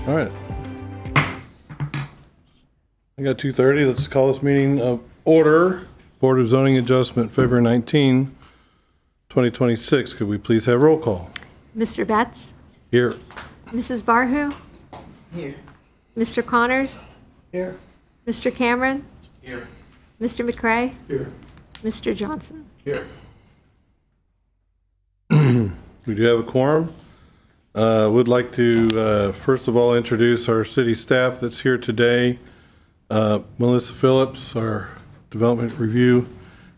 All right. I got 2:30. Let's call this meeting of order. Board of Zoning Adjustment, February 19, 2026. Could we please have roll call? Mr. Betts? Here. Mrs. Barhu? Here. Mr. Connors? Here. Mr. Cameron? Here. Mr. McCray? Here. Mr. Johnson? Here. We do have a quorum. Would like to, first of all, introduce our city staff that's here today. Melissa Phillips, our development review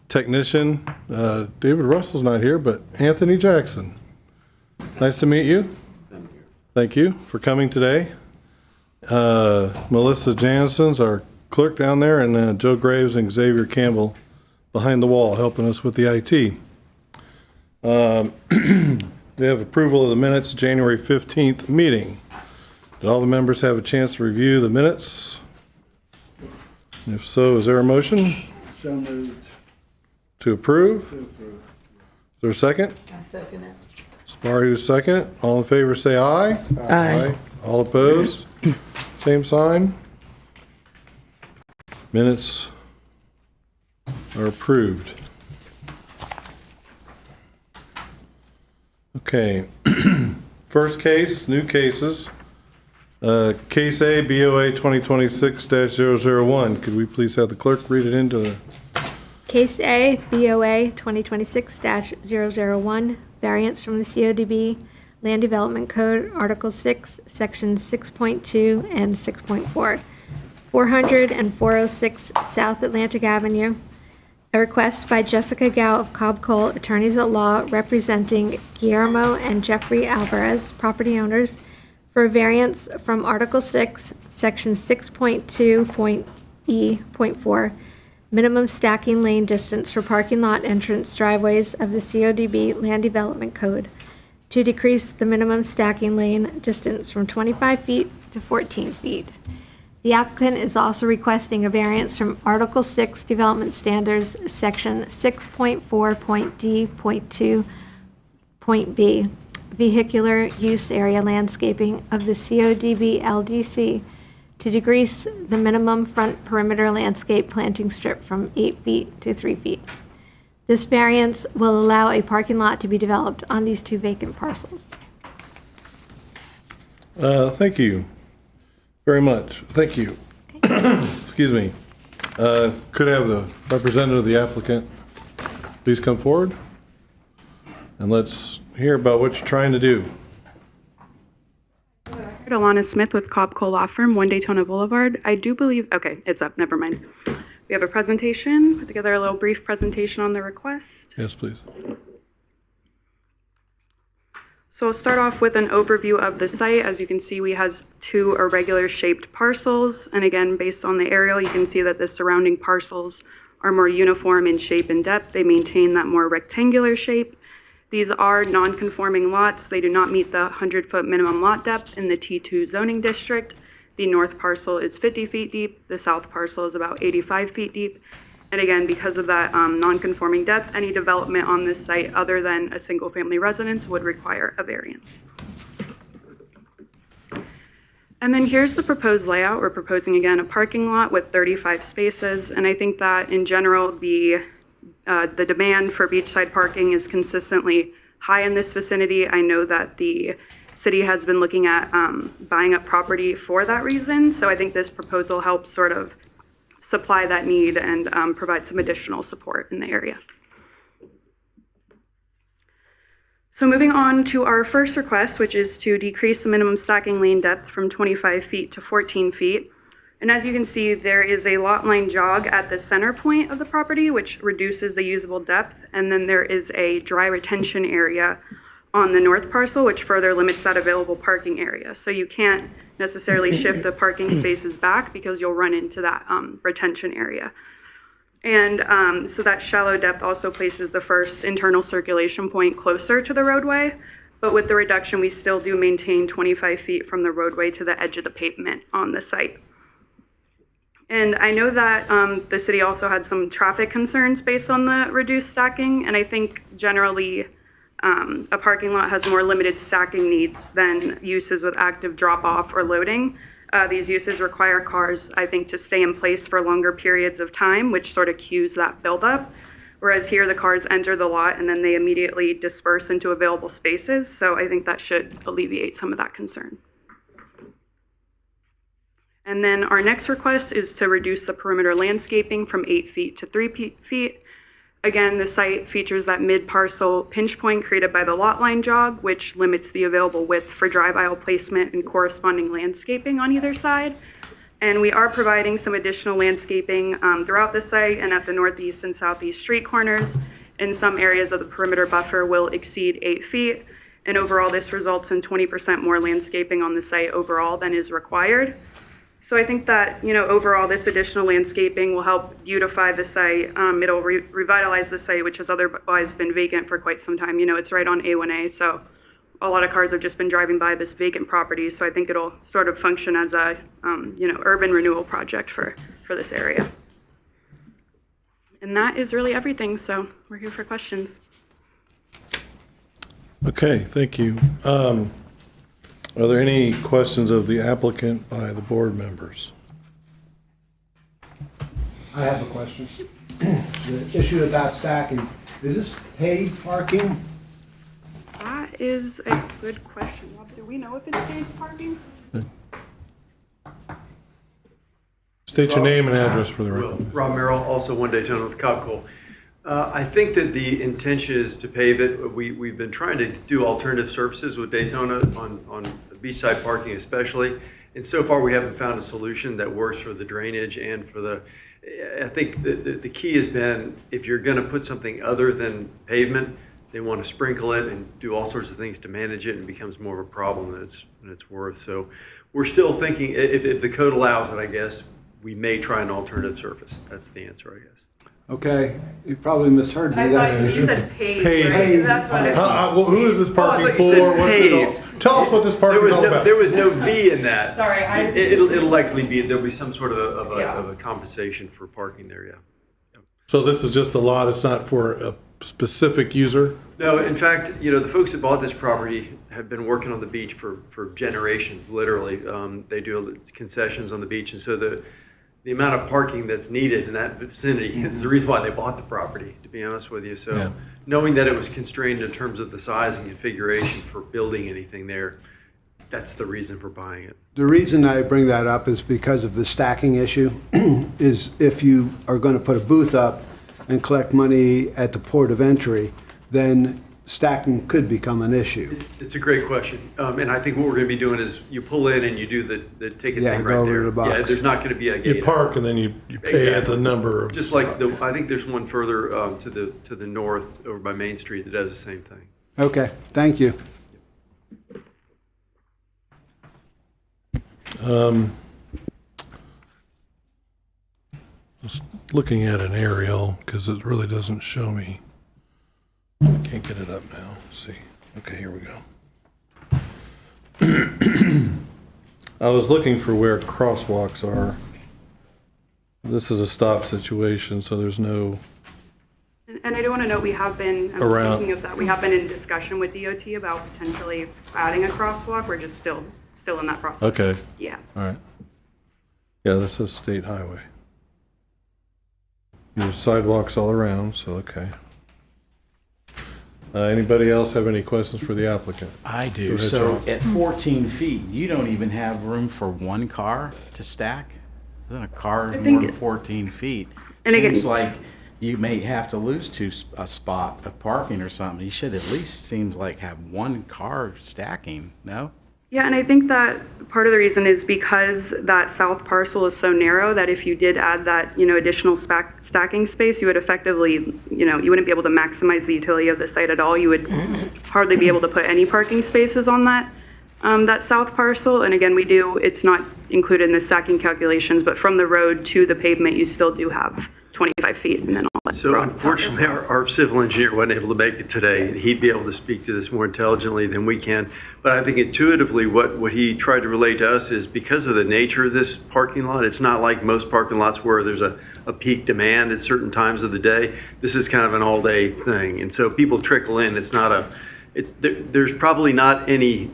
technician. David Russell's not here, but Anthony Jackson. Nice to meet you. Thank you for coming today. Melissa Jansen's our clerk down there, and Joe Graves and Xavier Campbell behind the wall helping us with the IT. We have approval of the minutes, January 15th meeting. Did all the members have a chance to review the minutes? If so, is there a motion So moved. to approve? To approve. Is there a second? I second it. Sparry, second. All in favor, say aye. Aye. All opposed? Same sign. Minutes are approved. Okay. First case, new cases. Case A, BOA 2026-001. Could we please have the clerk read it into the... Case A, BOA 2026-001, variance from the CODB Land Development Code, Article 6, Sections 6.2 and 6.4, 400 and 406 South Atlantic Avenue. A request by Jessica Gao of Cobb Cole, attorneys at law representing Guillermo and Jeffrey Alvarez, property owners, for a variance from Article 6, Section 6.2.E.4, minimum stacking lane distance for parking lot entrance driveways of the CODB Land Development Code to decrease the minimum stacking lane distance from 25 feet to 14 feet. The applicant is also requesting a variance from Article 6 Development Standards, Section 6.4.D.2.B, vehicular use area landscaping of the CODB LDC to decrease the minimum front perimeter landscape planting strip from 8 feet to 3 feet. This variance will allow a parking lot to be developed on these two vacant parcels. Thank you very much. Thank you. Excuse me. Could I have the representative of the applicant please come forward? And let's hear about what you're trying to do. Alana Smith with Cobb Cole Law Firm, 1 Daytona Boulevard. I do believe, okay, it's up, never mind. We have a presentation, put together a little brief presentation on the request. Yes, please. So I'll start off with an overview of the site. As you can see, we have two irregular shaped parcels. And again, based on the aerial, you can see that the surrounding parcels are more uniform in shape and depth. They maintain that more rectangular shape. These are non-conforming lots. They do not meet the 100-foot minimum lot depth in the T2 zoning district. The north parcel is 50 feet deep. The south parcel is about 85 feet deep. And again, because of that non-conforming depth, any development on this site other than a single-family residence would require a variance. And then here's the proposed layout. We're proposing, again, a parking lot with 35 spaces. And I think that in general, the demand for beachside parking is consistently high in this vicinity. I know that the city has been looking at buying up property for that reason. So I think this proposal helps sort of supply that need and provide some additional support in the area. So moving on to our first request, which is to decrease the minimum stacking lane depth from 25 feet to 14 feet. And as you can see, there is a lot line jog at the center point of the property, which reduces the usable depth. And then there is a dry retention area on the north parcel, which further limits that available parking area. So you can't necessarily shift the parking spaces back because you'll run into that retention area. And so that shallow depth also places the first internal circulation point closer to the roadway. But with the reduction, we still do maintain 25 feet from the roadway to the edge of the pavement on the site. And I know that the city also had some traffic concerns based on the reduced stacking. And I think generally a parking lot has more limited stacking needs than uses with active drop-off or loading. These uses require cars, I think, to stay in place for longer periods of time, which sort of cues that buildup. Whereas here, the cars enter the lot and then they immediately disperse into available spaces. So I think that should alleviate some of that concern. And then our next request is to reduce the perimeter landscaping from 8 feet to 3 feet. Again, the site features that mid-parcel pinch point created by the lot line jog, which limits the available width for drive aisle placement and corresponding landscaping on either side. And we are providing some additional landscaping throughout the site and at the northeast and southeast street corners. In some areas of the perimeter buffer will exceed 8 feet. And overall, this results in 20% more landscaping on the site overall than is required. So I think that, overall, this additional landscaping will help beautify the site. It'll revitalize the site, which has otherwise been vacant for quite some time. It's right on A1A, so a lot of cars have just been driving by this vacant property. So I think it'll sort of function as a, urban renewal project for this area. And that is really everything, so we're here for questions. Okay, thank you. Are there any questions of the applicant by the board members? I have a question. The issue about stacking, is this paid parking? That is a good question. Rob, do we know if it's paid parking? State your name and address for the record. Rob Merrill, also One Daytona with Copco. I think that the intention is to pave it. We've been trying to do alternative surfaces with Daytona on beachside parking especially. And so far we haven't found a solution that works for the drainage and for I think the key has been if you're going to put something other than pavement, they want to sprinkle it and do all sorts of things to manage it and it becomes more of a problem than it's worth. So we're still thinking if the code allows it, I guess, we may try an alternative surface. That's the answer, I guess. Okay, you probably misheard me. I thought you said paid. Paid. Right? That's what I thought. Well, who is this parking thought you said for? What's it all- Tell us what this parking is all about. There was no V in that. Sorry, It'll likely be, there'll be some sort of Yeah. a compensation for parking there, yeah. So this is just a lot, it's not for a specific user? No, in fact, the folks that bought this property have been working on the beach for generations, literally. They do concessions on the beach, and so the amount of parking that's needed in that vicinity is the reason why they bought the property, to be honest with you. So Yeah. knowing that it was constrained in terms of the size and configuration for building anything there, that's the reason for buying it. The reason I bring that up is because of the stacking issue, is if you are going to put a booth up and collect money at the port of entry, then stacking could become an issue. It's a great question. And I think what we're going to be doing is you pull in and you do the ticket Yeah, thing go right over there. to the box. Yeah, there's not going to be a gate. You park and then you pay at Exactly. the number of. Just like I think there's one further to the north over by Main Street that does the same thing. Okay, thank you. Just looking at an aerial, because it really doesn't show me. I can't get it up now. Let's see. Okay, here we go. I was looking for where crosswalks are. This is a stop situation, so there's no, And I do want to note, we have been, I'm Around. speaking of that, we have been in discussion with DOT about potentially adding a crosswalk. We're just still in that process. Okay. Yeah. all right. Yeah, this is state highway. There's sidewalks all around, so okay. Anybody else have any questions for the applicant? I Go do. ahead, So Charles. at 14 feet, you don't even have room for one car to stack? Isn't a car more think than it- 14 feet? And again- Seems like you may have to lose a spot of parking or something. You should at least, seems like, have one car stacking, no? Yeah, and I think that part of the reason is because that south parcel is so narrow that if you did add that, additional stacking space, you would effectively, you wouldn't be able to maximize the utility of the site at all. You would hardly be able to put any parking spaces on that south parcel. And again, it's not included in the stacking calculations, but from the road to the pavement, you still do have 25 feet, and then I'll let So Rob talk as unfortunately, well. our civil engineer wasn't able to make it today, and he'd be able to speak to this more intelligently than we can. But I think intuitively, what he tried to relate to us is because of the nature of this parking lot, it's not like most parking lots where there's a peak demand at certain times of the day. This is kind of an all-day thing, and so people trickle in. There's probably not any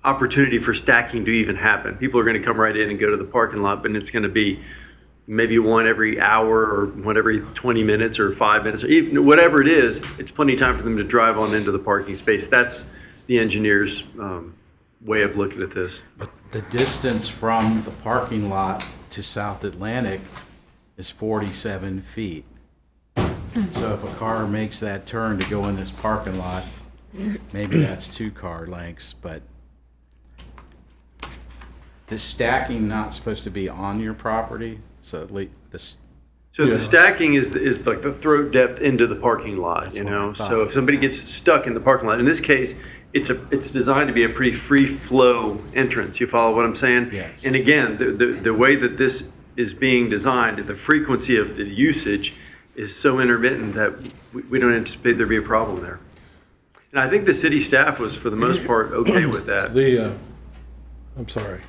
opportunity for stacking to even happen. People are going to come right in and go to the parking lot, but it's going to be maybe one every hour or one every 20 minutes or 5 minutes, or even whatever it is. It's plenty of time for them to drive on into the parking space. That's the engineer's way of looking at this. But the distance from the parking lot to South Atlantic is 47 feet. So if a car makes that turn to go in this parking lot, maybe that's 2 car lengths, but the stacking not supposed to be on your property, so at least this, So the stacking is like the throat depth into the parking lot, you what I know? thought. So if somebody gets stuck in the parking lot, in this case, it's designed to be a pretty free flow entrance. You follow what I'm saying? Yes. And again, the way that this is being designed, the frequency of the usage is so intermittent that we don't anticipate there be a problem there. And I think the city staff was, for the most part, okay with that. I'm sorry.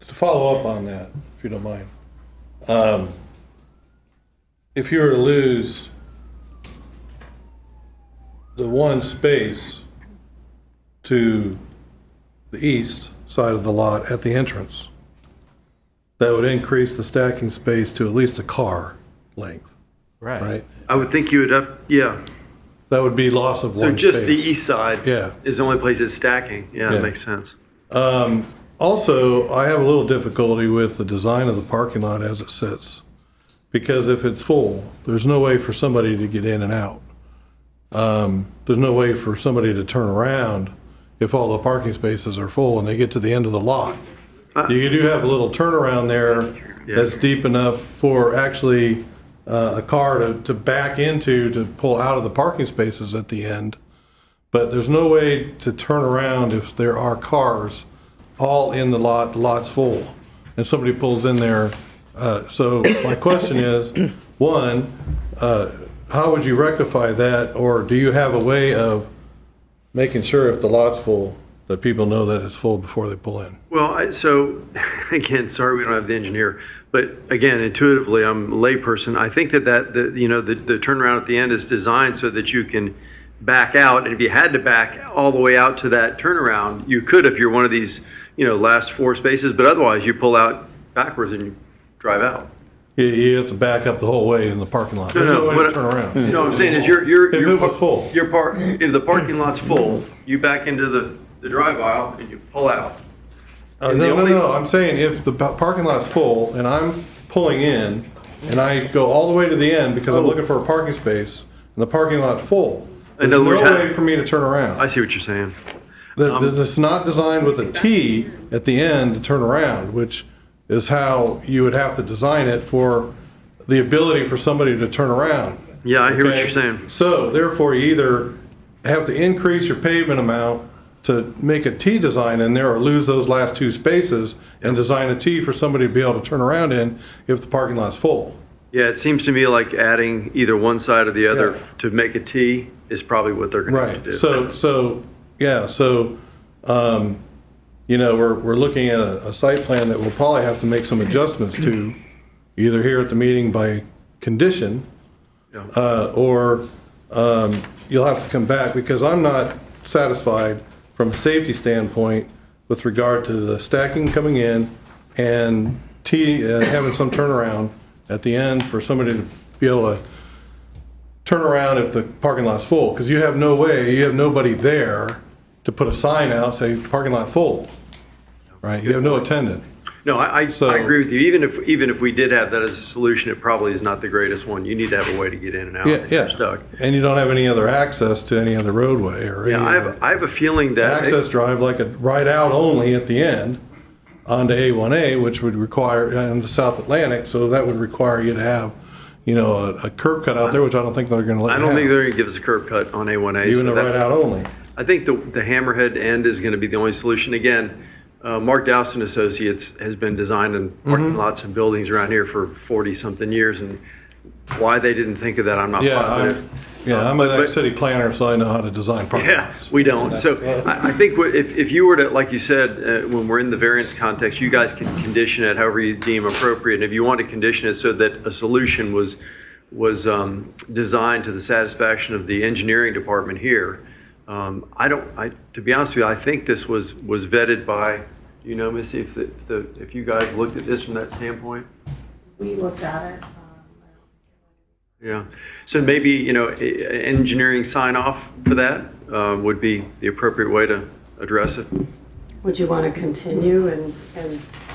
To follow up on that, if you don't mind. If you were to lose the one space to the east side of the lot at the entrance, that would increase the stacking space to at least a car length, right? I would think you would have, yeah. That would be loss of one So space. just the east side Yeah. is the only place it's stacking. Yeah, Yeah. that makes sense. Also, I have a little difficulty with the design of the parking lot as it sits. Because if it's full, there's no way for somebody to get in and out. There's no way for somebody to turn around if all the parking spaces are full and they get to the end of the lot. You do have a little turnaround there that's deep enough for actually a car to back into to pull out of the parking spaces at the end. But there's no way to turn around if there are cars all in the lot's full, and somebody pulls in there. So my question is, one, how would you rectify that, or do you have a way of making sure if the lot's full, that people know that it's full before they pull in? Well, so again, sorry we don't have the engineer, but again, intuitively, I'm a layperson. I think that the turnaround at the end is designed so that you can back out, and if you had to back all the way out to that turnaround, you could if you're one of these, last 4 spaces, but otherwise you pull out backwards and you drive out. You have to back up the whole way in the parking lot. There's No, no way what to turn around. No, what I'm saying is if it was full. if the parking lot's full, you back into the drive aisle and you pull out. And the only- No, I'm saying if the parking lot's full and I'm pulling in and I go all the way to the end because I'm looking for a parking space and the parking lot's full, In there's other words, no way for me to turn around. I see what you're saying. It's not designed with a T at the end to turn around, which is how you would have to design it for the ability for somebody to turn around. Yeah, I hear what Okay? you're saying. So therefore, you either have to increase your pavement amount to make a T design in there, or lose those last 2 spaces and design a T for somebody to be able to turn around in if the parking lot's full. Yeah, it seems to me like adding either one side or the other Yeah. to make a T is probably what they're going to have Right, to do. we're looking at a site plan that we'll probably have to make some adjustments to, either here at the meeting by condition, or you'll have to come back, because I'm not satisfied from a safety standpoint with regard to the stacking coming in and having some turnaround at the end for somebody to be able to turn around if the parking lot's full, because you have nobody there to put a sign out, say, parking lot full, right? You have no attendant. No, I So- agree with you. Even if we did have that as a solution, it probably is not the greatest one. You need to have a way to get in and out if Yeah. you're stuck. And you don't have any other access to any other roadway or Yeah, any other I have a feeling that access drive, like a ride out only at the end onto A1A, which would require, and to South Atlantic, so that would require you to have, a curb cut out there, which I don't think they're gonna let I you don't think have. they're going to give us a curb cut on A1A. Even so the ride that's- out only. I think the hammerhead end is going to be the only solution. Again, Mark Dowson Associates has been designing parking lots and buildings around here for 40-something years, and Why they didn't think of that, I'm not Yeah, positive. I'm an But- ex-city planner, so I know how to design parking Yeah, lots. we don't. So I think if you were to, like you said, when we're in the variance context, you guys can condition it however you deem appropriate. And if you want to condition it so that a solution was designed to the satisfaction of the engineering department here, to be honest with you, I think this was vetted by, you know, Missy, if you guys looked at this from that standpoint? We looked at it. Yeah, so maybe, you know, engineering sign off for that would be the appropriate way to address it. Would you want to continue and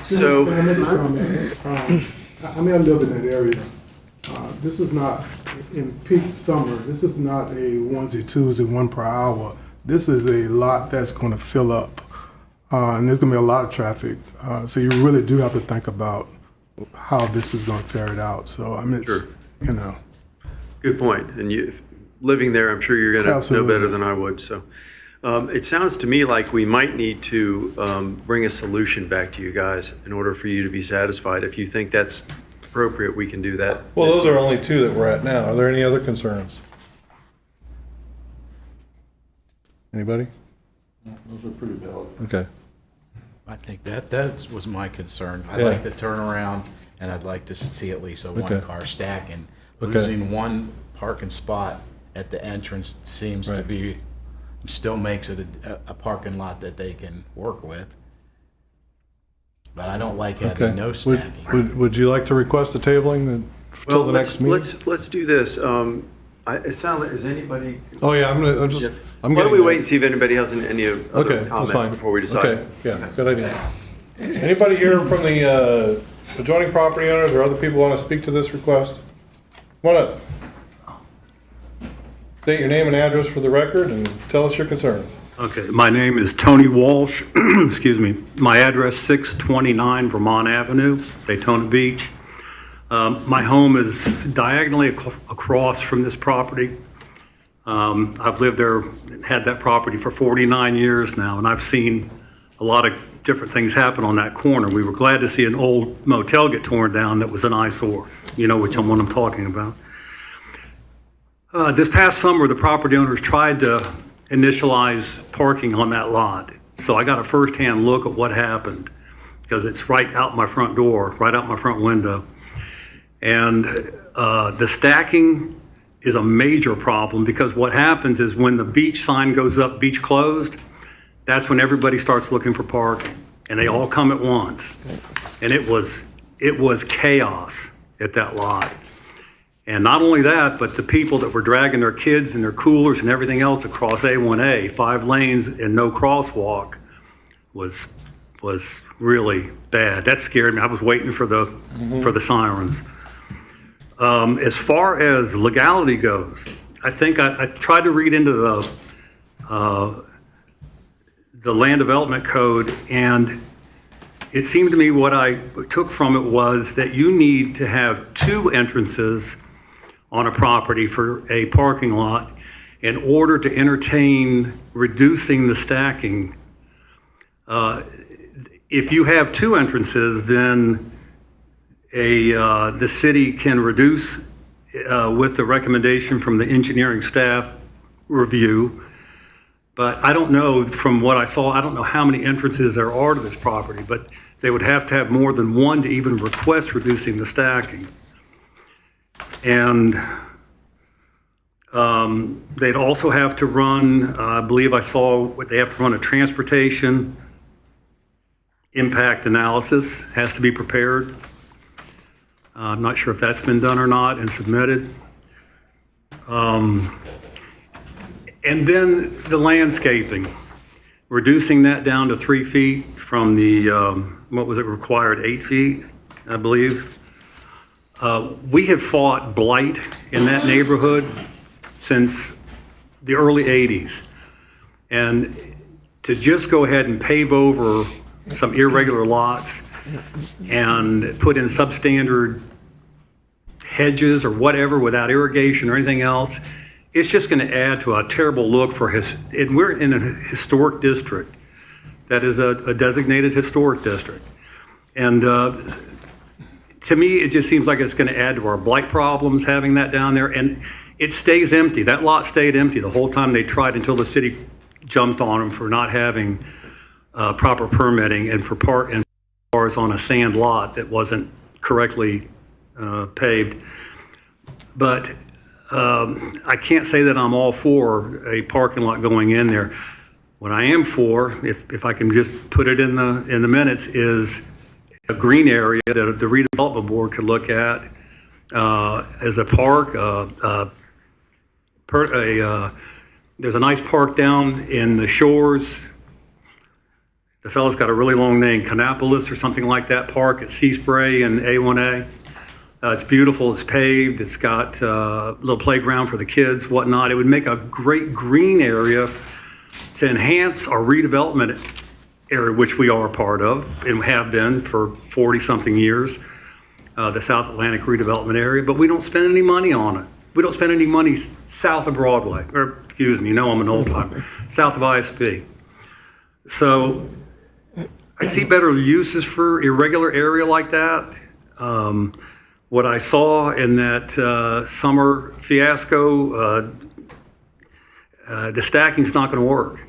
So, Can I make a comment? I mean, I live in that area. This is not, in peak summer, this is not a onesie, twosie, 1 per hour. This is a lot that's going to fill up. And there's going to be a lot of traffic. So you really do have to think about how this is going to ferret out. So, I mean, it's, Sure. you know. good point. And you, living there, I'm sure you're going to know Absolutely. better than I would. So it sounds to me like we might need to bring a solution back to you guys in order for you to be satisfied. If you think that's appropriate, we can do that. Well, those are only two that we're at now. Are there any other concerns? Anybody? Those are pretty valid. Okay. I think that was my concern. I Yeah. like the turnaround, and I'd like to see at least a Okay. one-car stack, and Okay. losing one parking spot at the entrance seems to Right. be, still makes it a parking lot that they can work with. But I don't like Okay. having no stacking. Would you like to request the tabling until Well, the next meeting? let's do this. It sounds like, is anybody, Oh, yeah, I'm gonna, I'm just, I'm why don't getting we there. wait and see if anybody has any Okay, other that's comments fine. before we decide? Okay, yeah, good idea. Anybody here from the adjoining property owners or other people want to speak to this request? Come on up. State your name and address for the record and tell us your concerns. Okay, my name is Tony Walsh, excuse me. My address, 629 Vermont Avenue, Daytona Beach. My home is diagonally across from this property. I've lived there, had that property for 49 years now, and I've seen a lot of different things happen on that corner. We were glad to see an old motel get torn down that was an eyesore, you know which one I'm talking about. This past summer, the property owners tried to initialize parking on that lot. So I got a firsthand look at what happened because it's right out my front door, right out my front window. And the stacking is a major problem because what happens is when the beach sign goes up, beach closed, that's when everybody starts looking for parking and they all come at once. And it was chaos at that lot. And not only that, but the people that were dragging their kids and their coolers and everything else across A1A, 5 lanes and no crosswalk, was really bad. That scared me. I was waiting for the sirens. As far as legality goes, I think I tried to read into the land development code, and it seemed to me what I took from it was that you need to have 2 entrances on a property for a parking lot in order to entertain reducing the stacking. If you have 2 entrances, then the city can reduce with the recommendation from the engineering staff review. But I don't know, from what I saw, I don't know how many entrances there are to this property, but they would have to have more than 1 to even request reducing the stacking. And they'd also have to run, I believe I saw, they have to run a transportation impact analysis, has to be prepared. I'm not sure if that's been done or not and submitted. And then the landscaping, reducing that down to 3 feet from the, what was it, required 8 feet, I believe. We have fought blight in that neighborhood since the early 80s. And to just go ahead and pave over some irregular lots and put in substandard hedges or whatever without irrigation or anything else, it's just going to add to a terrible look for and we're in a historic district that is a designated historic district. And to me, it just seems like it's going to add to our blight problems having that down there. And it stays empty. That lot stayed empty the whole time they tried until the city jumped on them for not having proper permitting and for cars on a sand lot that wasn't correctly paved. But I can't say that I'm all for a parking lot going in there. What I am for, if I can just put it in the minutes, is a green area that the redevelopment board could look at as a park. There's a nice park down in the shores. The fellow's got a really long name, Canopolis or something like that park at Seaspray and A1A. It's beautiful, it's paved, it's got a little playground for the kids, whatnot. It would make a great green area to enhance our redevelopment area, which we are a part of and have been for 40-something years, the South Atlantic redevelopment area, but we don't spend any money on it. We don't spend any money south of Broadway, or excuse me, you know I'm an old timer, south of ISP. So I see better uses for irregular area like that. What I saw in that summer fiasco, the stacking's not going to work.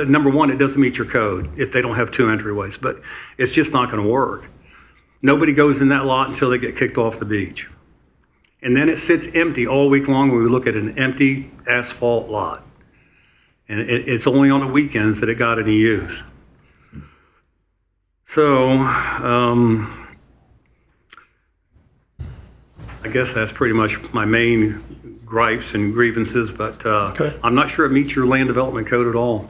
Number one, it doesn't meet your code if they don't have 2 entryways, but it's just not going to work. Nobody goes in that lot until they get kicked off the beach. And then it sits empty all week long when we look at an empty asphalt lot. And it's only on the weekends that it got any use. So, I guess that's pretty much my main gripes and grievances, but Okay. I'm not sure it meets your land development code at all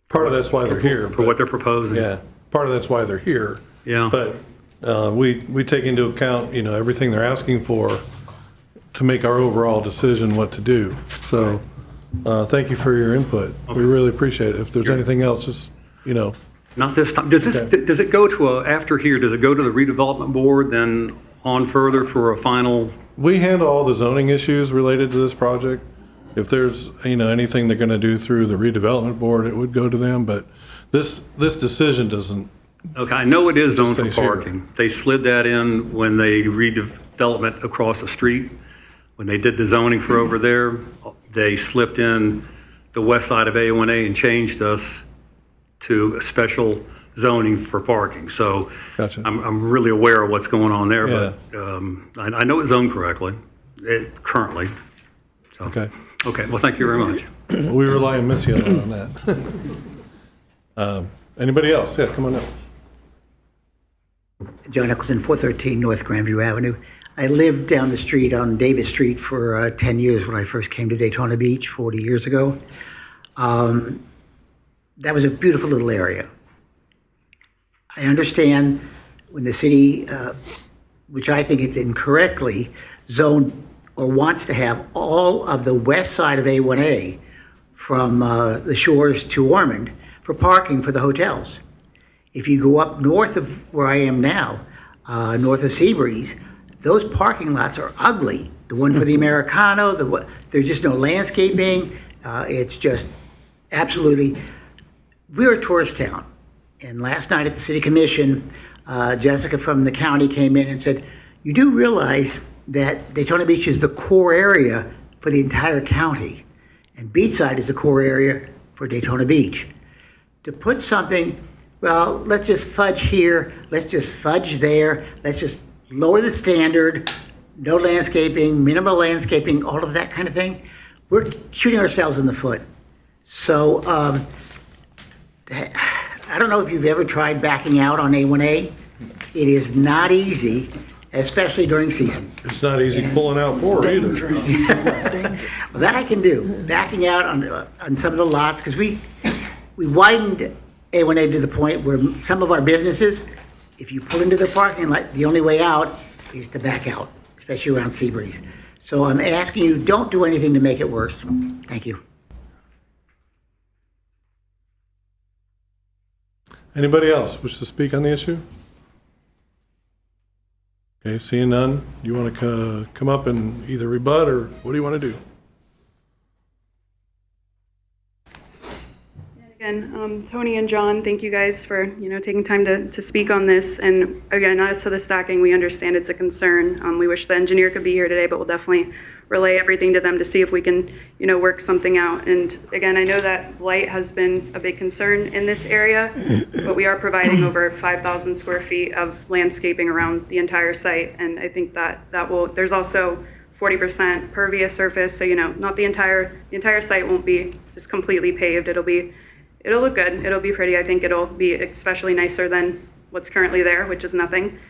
Part of that's why they're here. for what they're proposing. Yeah, part of that's why they're here. Yeah. But we take into account, everything they're asking for to make our overall decision what to do. So thank you for your input. We really appreciate it. If there's anything else, just, Not this time. Does it go to after here, does it go to the redevelopment board, then on further for a final? we handle all the zoning issues related to this project. If there's, anything they're going to do through the redevelopment board, it would go to them. But this decision doesn't. Okay, I know it is zoned for Stays here. parking. They slid that in when they redevelopment across the street. When they did the zoning for over there, they slipped in the west side of A1A and changed us to a special zoning for parking. So Gotcha. I'm really aware of what's going on there, Yeah. but I know it's zoned correctly, currently. So, Okay. Okay, well, thank you very much. We rely on Missy on that. Anybody else? Yeah, come on up. John Nicholson, 413 North Grandview Avenue. I lived down the street on Davis Street for 10 years when I first came to Daytona Beach 40 years ago. That was a beautiful little area. I understand when the city, which I think is incorrectly, zoned or wants to have all of the west side of A1A from the shores to Ormond for parking for the hotels. If you go up north of where I am now, north of Seabreeze, those parking lots are ugly. The one for the Americano, there's just no landscaping. It's just absolutely, we're a tourist town. And last night at the city commission, Jessica from the county came in and said, you do realize that Daytona Beach is the core area for the entire county, and Beachside is the core area for Daytona Beach. To put something, well, let's just fudge here, let's just fudge there, let's just lower the standard, no landscaping, minimal landscaping, all of that kind of thing, we're shooting ourselves in the foot. So I don't know if you've ever tried backing out on A1A. It is not easy, especially during season. It's not easy pulling out forward either. Well, that I can do, backing out on some of the lots, because we widened A1A to the point where some of our businesses, if you pull into their parking lot, the only way out is to back out, especially around Seabreeze. So I'm asking you, don't do anything to make it worse. Thank you. Anybody else wish to speak on the issue? Okay, seeing none, you want to come up and either rebut or what do you want to do? And Tony and John, thank you guys for, taking time to speak on this. And again, as to the stacking, we understand it's a concern. We wish the engineer could be here today, but we'll definitely relay everything to them to see if we can, work something out. And again, I know that light has been a big concern in this area, but we are providing over 5,000 square feet of landscaping around the entire site. And I think that will, there's also 40% pervious surface, so not the entire site won't be just completely paved. It'll look good. It'll be pretty. I think it'll be especially nicer than what's currently there, which is nothing.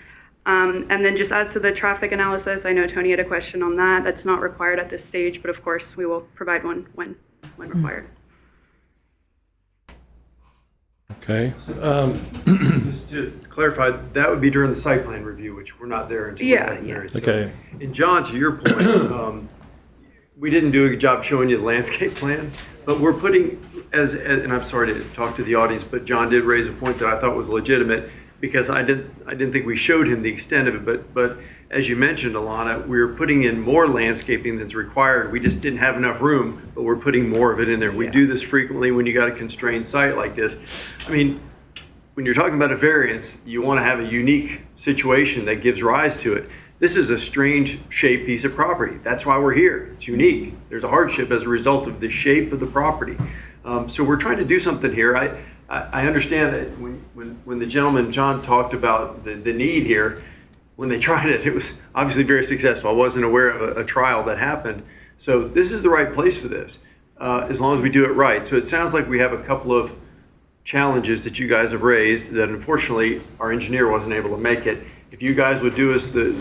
And then just as to the traffic analysis, I know Tony had a question on that. That's not required at this stage, but of course we will provide one when required. Okay. Just to clarify, that would be during the site plan review, which we're not there until. Yeah, we yeah. have the Okay. And John, to your point, we didn't do a good job showing you the landscape plan, but we're putting, and I'm sorry to talk to the audience, but John did raise a point that I thought was legitimate, because I didn't think we showed him the extent of it, but as you mentioned, Alana, we're putting in more landscaping than's required. We just didn't have enough room, but we're putting more of it in there. We do this frequently when you got a constrained site like this. I mean, when you're talking about a variance, you want to have a unique situation that gives rise to it. This is a strange shaped piece of property. That's why we're here. It's unique. There's a hardship as a result of the shape of the property. So we're trying to do something here. I understand that when the gentleman, John, talked about the need here, when they tried it, it was obviously very successful. I wasn't aware of a trial that happened. So this is the right place for this, as long as we do it right. So it sounds like we have a couple of challenges that you guys have raised that unfortunately our engineer wasn't able to make it. If you guys would do us the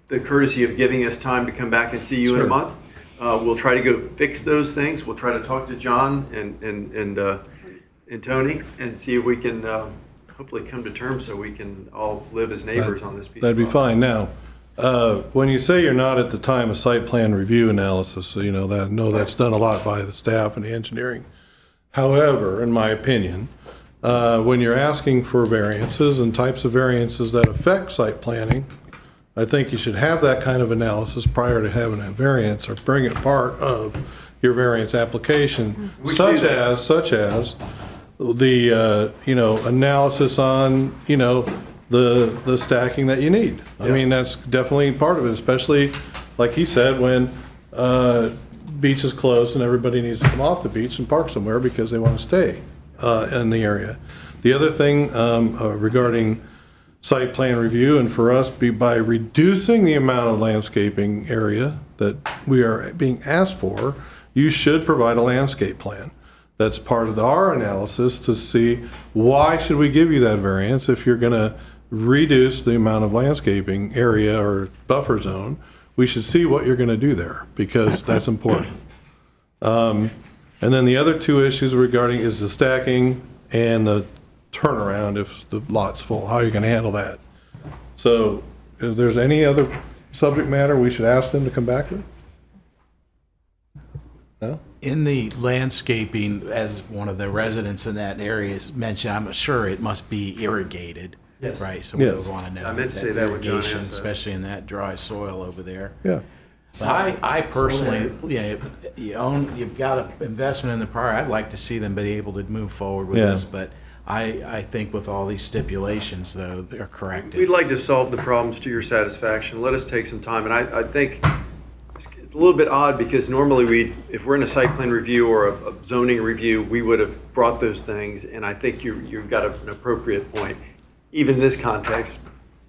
courtesy of giving us time to come back and see you in a month, we'll try to go fix those things. We'll try to talk to John and Tony and see if we can hopefully come to terms so we can all live as neighbors on this piece. That'd be of property. fine. Now, when you say you're not at the time of site plan review analysis, so that's done a lot by the staff and the engineering. However, in my opinion, when you're asking for variances and types of variances that affect site planning, I think you should have that kind of analysis prior to having a variance, or bring it part of your variance application, such as the analysis on the stacking that you need. I mean, that's definitely part of it, especially like he said, when beach is closed and everybody needs to come off the beach and park somewhere because they want to stay in the area. The other thing regarding site plan review, and for us, by reducing the amount of landscaping area that we are being asked for, you should provide a landscape plan. That's part of our analysis to see why should we give you that variance if you're going to reduce the amount of landscaping area or buffer zone. We should see what you're going to do there, because that's important. And then the other two issues regarding is the stacking and the turnaround if the lot's full. How are you going to handle that? So if there's any other subject matter we should ask them to come back with? No? In the landscaping, as one of the residents in that area has mentioned, I'm sure it must be irrigated. Yes. Right, so we Yes. would want to know. I meant to say that when John irrigation, asked that. especially in that dry soil over there. Yeah. But I personally, you've got an investment in the prior. I'd like to see them be able to move forward with Yeah. this, but I think with all these stipulations, though, they're corrected. We'd like to solve the problems to your satisfaction. Let us take some time. And I think it's a little bit odd, because normally if we're in a site plan review or a zoning review, we would have brought those things. And I think you've got an appropriate point. Even in this context,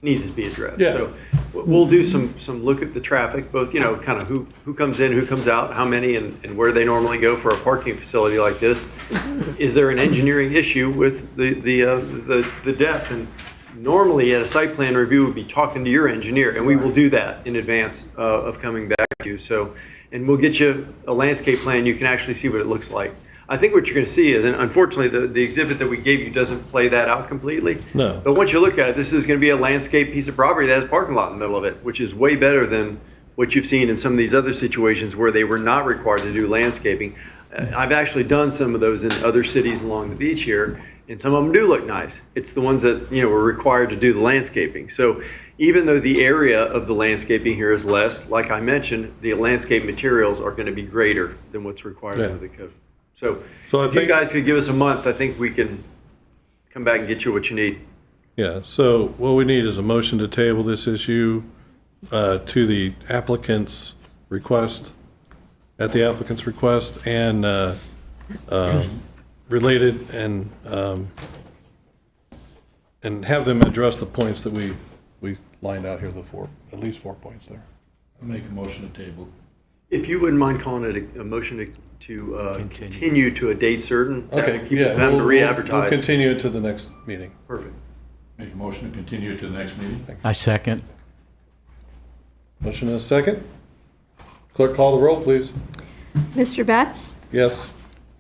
needs to be addressed. Yeah. So we'll do some look at the traffic, both, kind of who comes in, who comes out, how many, and where they normally go for a parking facility like this. Is there an engineering issue with the depth? And normally at a site plan review, we'd be talking to your engineer, and we will do that in advance of coming back to you. So, and we'll get you a landscape plan. You can actually see what it looks like. I think what you're going to see is, and unfortunately, the exhibit that we gave you doesn't play that out completely. No. But once you look at it, this is going to be a landscape piece of property that has a parking lot in the middle of it, which is way better than what you've seen in some of these other situations where they were not required to do landscaping. I've actually done some of those in other cities along the beach here, and some of them do look nice. It's the ones that were required to do the landscaping. So even though the area of the landscaping here is less, like I mentioned, the landscape materials are going to be greater than what's required under the code. So So I if you think- guys could give us a month, I think we can come back and get you what you need. Yeah, so what we need is a motion to table this issue to the applicant's request, at the applicant's request, and related, and have them address the points that we lined out here, at least 4 points there. I'll make a motion to table. If you wouldn't mind calling it a motion to continue to a date certain, that Okay, would keep us yeah, from having to we'll re-advertise. continue it to the next meeting. Perfect. Make a motion to continue to the next meeting. I second. Motion and a second. Clerk, call the roll, please. Mr. Betts? Yes.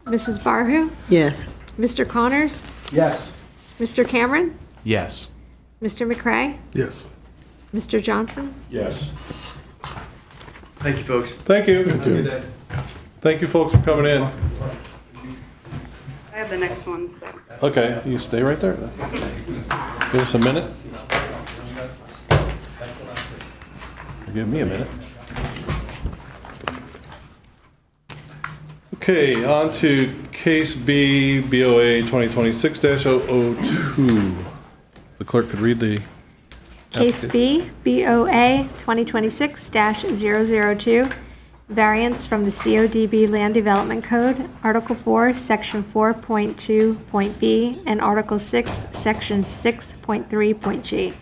Mrs. Barhu? Yes. Mr. Connors? Yes. Mr. Cameron? Yes. Mr. McCray? Yes. Mr. Johnson? Yes. Thank you, folks. Thank you. Thank you, folks, for coming in. I have the next one, so. Okay, you stay right there. Give us a minute. Give me a minute. Okay, on to case B, BOA 2026-002. The clerk could read the. Case B, BOA 2026-002, variance from the CODB Land Development Code, Article 4, Section 4.2.b, and Article 6, Section 6.3.g,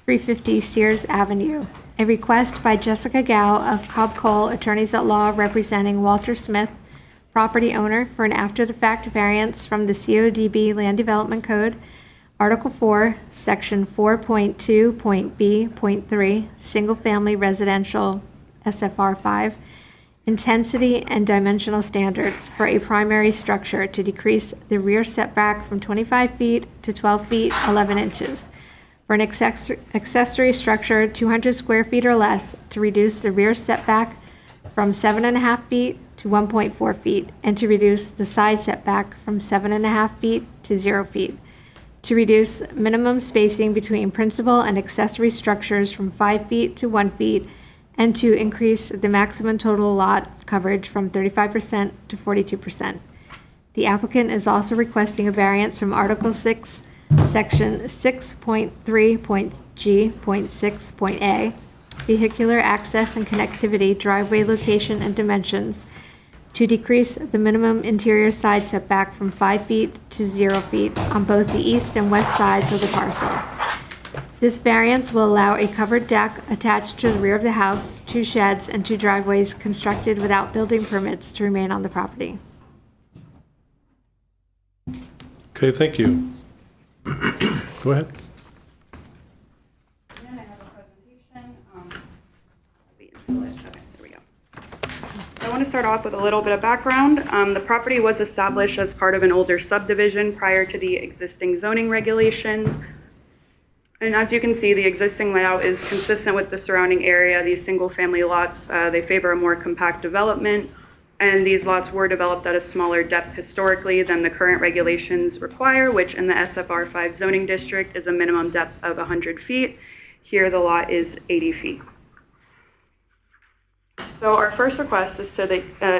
350 Sears Avenue. A request by Jessica Gao of Cobb Cole Attorneys at Law representing Walter Smith, property owner, for an after-the-fact variance from the CODB Land Development Code, Article 4, Section 4.2.b.3, Single-Family Residential SFR 5, intensity and dimensional standards for a primary structure to decrease the rear setback from 25 feet to 12 feet 11 inches. For an accessory structure 200 square feet or less, to reduce the rear setback from 7.5 feet to 1.4 feet, and to reduce the side setback from 7.5 feet to 0 feet. To reduce minimum spacing between principal and accessory structures from 5 feet to 1 feet, and to increase the maximum total lot coverage from 35% to 42%. The applicant is also requesting a variance from Article 6, Section 6.3.g.6.a, vehicular access and connectivity, driveway location and dimensions, to decrease the minimum interior side setback from 5 feet to 0 feet on both the east and west sides of the parcel. This variance will allow a covered deck attached to the rear of the house, 2 sheds, and 2 driveways constructed without building permits to remain on the property. Okay, thank you. Go ahead. And then I have a presentation. Wait until it, okay, there we go. So I want to start off with a little bit of background. The property was established as part of an older subdivision prior to the existing zoning regulations. And as you can see, the existing layout is consistent with the surrounding area. These single-family lots, they favor a more compact development. And these lots were developed at a smaller depth historically than the current regulations require, which in the SFR 5 zoning district is a minimum depth of 100 feet. Here, the lot is 80 feet. So our first request is to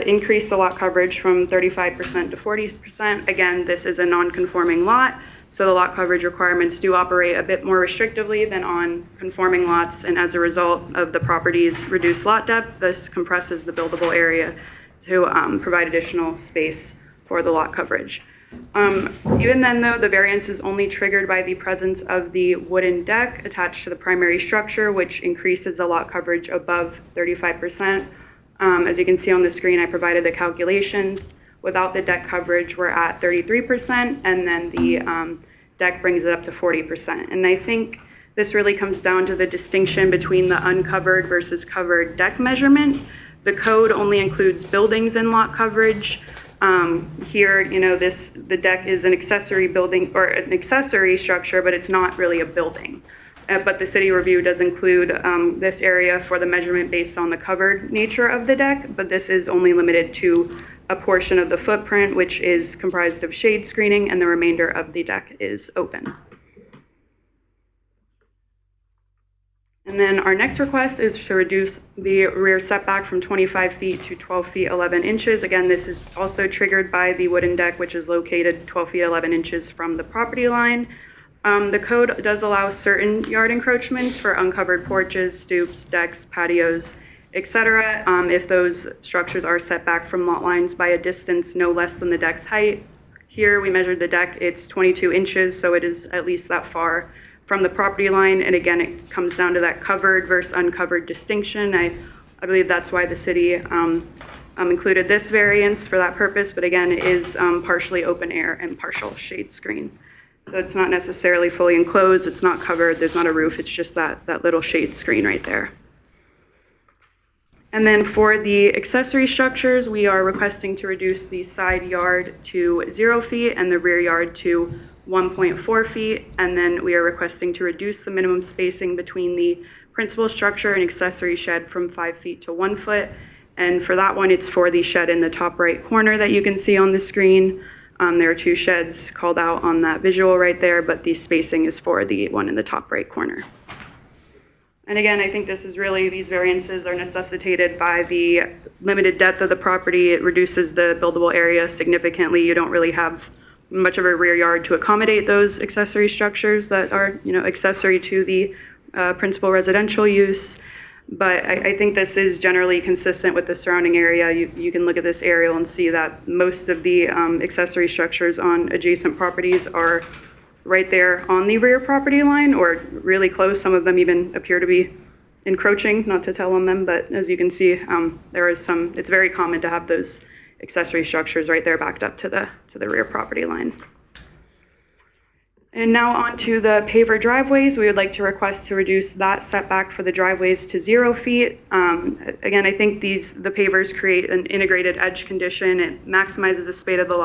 increase the lot coverage from 35% to 40%. Again, this is a non-conforming lot, so the lot coverage requirements do operate a bit more restrictively than on conforming lots, and as a result of the property's reduced lot depth, this compresses the buildable area to provide additional space for the lot coverage. Even then, though, the variance is only triggered by the presence of the wooden deck attached to the primary structure, which increases the lot coverage above 35%. As you can see on the screen, I provided the calculations. Without the deck coverage, we're at 33%, and then the deck brings it up to 40%. And I think this really comes down to the distinction between the uncovered versus covered deck measurement. The code only includes buildings in lot coverage. Here, the deck is an accessory building or an accessory structure, but it's not really a building. But the city review does include this area for the measurement based on the covered nature of the deck, but this is only limited to a portion of the footprint, which is comprised of shade screening, and the remainder of the deck is open. And then our next request is to reduce the rear setback from 25 feet to 12 feet 11 inches. Again, this is also triggered by the wooden deck, which is located 12 feet 11 inches from the property line. The code does allow certain yard encroachments for uncovered porches, stoops, decks, patios, etc. If those structures are set back from lot lines by a distance no less than the deck's height. Here, we measured the deck, it's 22 inches, so it is at least that far from the property line. And again, it comes down to that covered versus uncovered distinction. I believe that's why the city included this variance for that purpose, but again, it is partially open air and partial shade screen. So it's not necessarily fully enclosed, it's not covered, there's not a roof, it's just that little shade screen right there. And then for the accessory structures, we are requesting to reduce the side yard to 0 feet and the rear yard to 1.4 feet. And then we are requesting to reduce the minimum spacing between the principal structure and accessory shed from 5 feet to 1 foot. And for that one, it's for the shed in the top right corner that you can see on the screen. There are 2 sheds called out on that visual right there, but the spacing is for the one in the top right corner. And again, I think this is really, these variances are necessitated by the limited depth of the property. It reduces the buildable area significantly. You don't really have much of a rear yard to accommodate those accessory structures that are, accessory to the principal residential use. But I think this is generally consistent with the surrounding area. You can look at this aerial and see that most of the accessory structures on adjacent properties are right there on the rear property line or really close. Some of them even appear to be encroaching, not to tell on them, but as you can see, there is some, it's very common to have those accessory structures right there backed up to the rear property line. And now on to the paver driveways. We would like to request to reduce that setback for the driveways to 0 feet. Again, I think the pavers create an integrated edge condition. It maximizes the space of the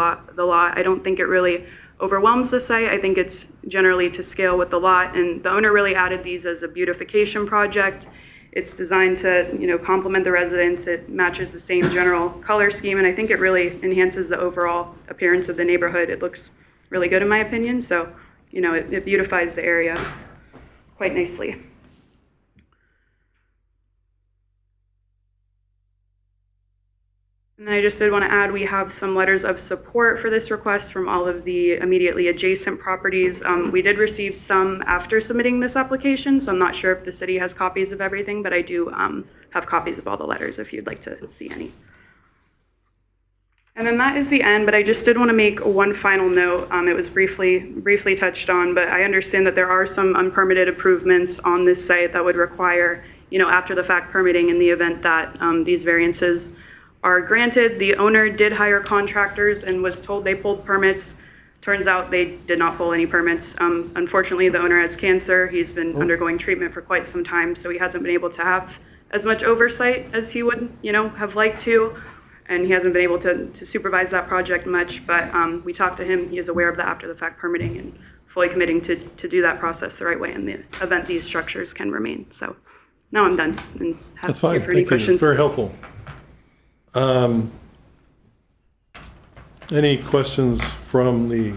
lot. I don't think it really overwhelms the site. I think it's generally to scale with the lot, and the owner really added these as a beautification project. It's designed to, complement the residents. It matches the same general color scheme, and I think it really enhances the overall appearance of the neighborhood. It looks really good in my opinion, so, it beautifies the area quite nicely. And then I just did want to add, we have some letters of support for this request from all of the immediately adjacent properties. We did receive some after submitting this application, so I'm not sure if the city has copies of everything, but I do have copies of all the letters if you'd like to see any. And then that is the end, but I just did want to make one final note. It was briefly touched on, but I understand that there are some unpermitted improvements on this site that would require, after the fact permitting in the event that these variances are granted. The owner did hire contractors and was told they pulled permits. Turns out they did not pull any permits. Unfortunately, the owner has cancer. He's been undergoing treatment for quite some time, so he hasn't been able to have as much oversight as he would, have liked to. And he hasn't been able to supervise that project much, but we talked to him. He is aware of the after the fact permitting and fully committing to do that process the right way in the event these structures can remain. So now I'm done and That's fine. for any Thank questions. you. Very helpful. Any questions from the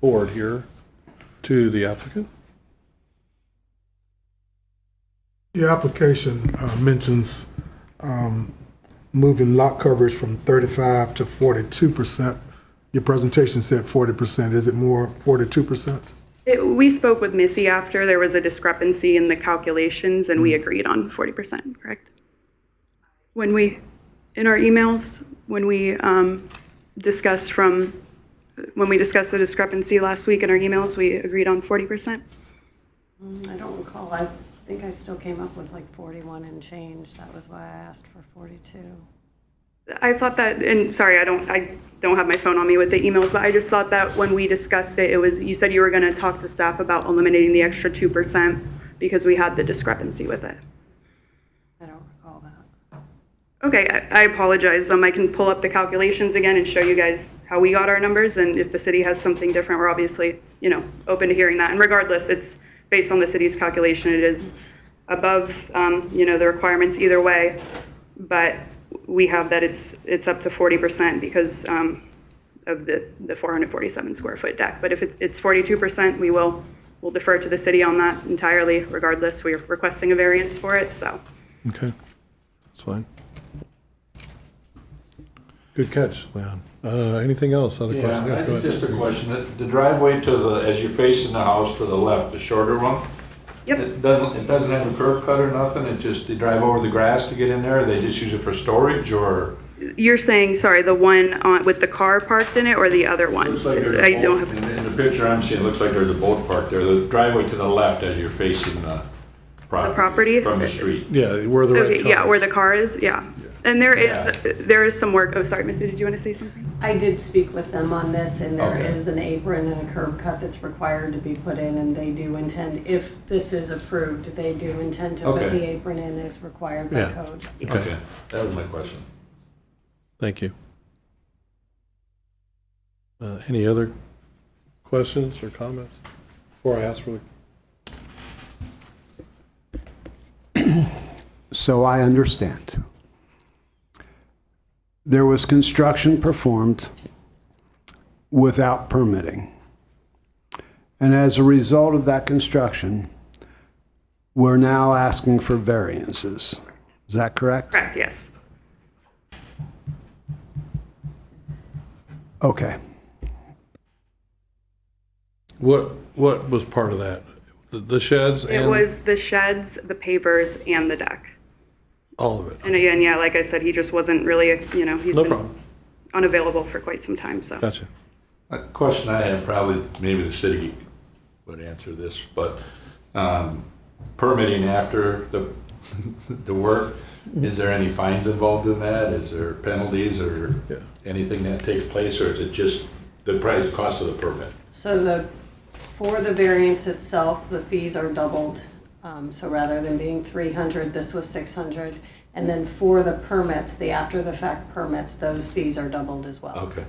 board here to the applicant? Your application mentions moving lot coverage from 35 to 42%. Your presentation said 40%. Is it more 42%? We spoke with Missy after there was a discrepancy in the calculations, and we agreed on 40%, correct? In our emails, when we discussed the discrepancy last week in our emails, we agreed on 40%. I don't recall. I think I still came up with like 41 and change. That was why I asked for 42. I thought that, and sorry, I don't have my phone on me with the emails, but I just thought that when we discussed it, you said you were going to talk to staff about eliminating the extra 2% because we had the discrepancy with it. I don't recall that. Okay, I apologize. I can pull up the calculations again and show you guys how we got our numbers, and if the city has something different, we're obviously, open to hearing that. And regardless, it's based on the city's calculation. It is above, the requirements either way, but we have that it's up to 40% because of the 447 square foot deck. But if it's 42%, we'll we'll defer to the city on that entirely. Regardless, we're requesting a variance for it, so. Okay, that's fine. Good catch, Leon. Anything else? Other questions? Yes, go ahead. Just a question. The driveway to the, as you're facing the house to the left, the shorter one? Yep. It doesn't have a curb cut or nothing? It just, they drive over the grass to get in there? They just use it for storage or? You're saying, sorry, the one with the car parked in it or the other one? Looks like there's I a don't boat, have, in the picture I'm seeing, it looks like there's a boat parked there. The driveway to the left as you're facing the property. property? From the street. Yeah, where the red okay, car yeah, where is. the car is, yeah. And there is some work, oh, sorry, Missy, did you want to say something? I did speak with them on this, and there Okay. is an apron and a curb cut that's required to be put in, and they do intend, if this is approved, they do intend to put Okay. the apron in as required by Yeah. code. Okay, that was my question. Thank you. Any other questions or comments before I ask for the? So I understand. There was construction performed without permitting. And as a result of that construction, we're now asking for variances. Is that correct? Correct, yes. Okay. What was part of that? The sheds It and was the sheds, the pavers, and the deck. all of it? And again, yeah, like I said, he just wasn't really, he's No been problem. unavailable for quite some time, so. Gotcha. A question I have, probably maybe the city would answer this, but permitting after the work, is there any fines involved in that? Is there penalties or Yeah. anything that takes place, or is it just the price, cost of the permit? So for the variance itself, the fees are doubled. So rather than being 300, this was 600. And then for the permits, the after-the-fact permits, those fees are doubled as well. Okay.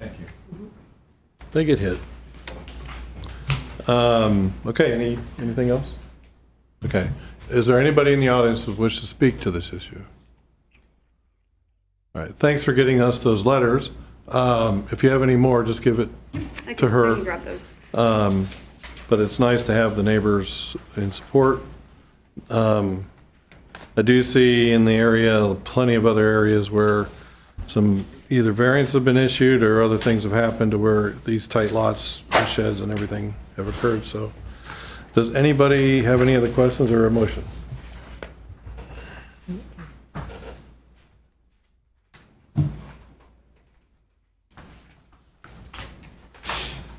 Thank you. They get hit. Okay, anything else? Okay. Is there anybody in the audience who wishes to speak to this issue? All right, thanks for getting us those letters. If you have any more, just give it to her. I can grab those. But it's nice to have the neighbors in support. I do see in the area plenty of other areas where some either variants have been issued or other things have happened to where these tight lots, and sheds and everything have occurred. So does anybody have any other questions or a motion?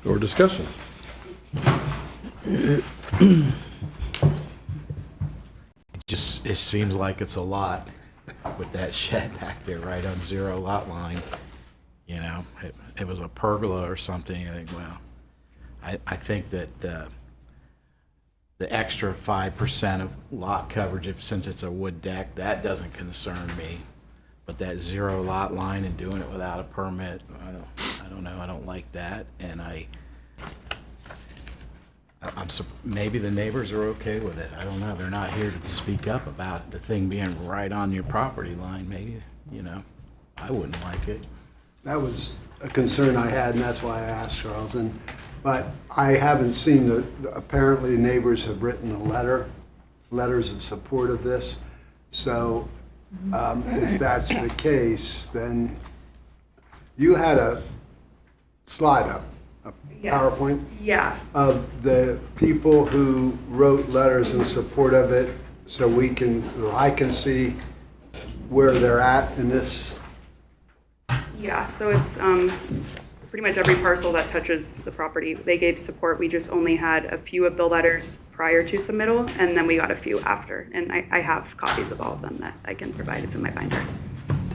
Or discussion? It seems like it's a lot with that shed back there right on zero lot line. It was a pergola or something. I think, well, I think that the extra 5% of lot coverage, since it's a wood deck, that doesn't concern me. But that zero lot line and doing it without a permit, I don't know. I don't like that, and maybe the neighbors are okay with it. I don't know. They're not here to speak up about the thing being right on your property line. Maybe, I wouldn't like it. That was a concern I had, and that's why I asked Charles. But I haven't seen apparently neighbors have written letters of support of this. So if that's the case, then you had a slide up, a Yes. PowerPoint Yeah, of the people who wrote letters in support of it, so I can see where they're at in this. yeah, so it's pretty much every parcel that touches the property. They gave support. We just only had a few of the letters prior to submittal, and then we got a few after. And I have copies of all of them that I can provide. It's in my binder.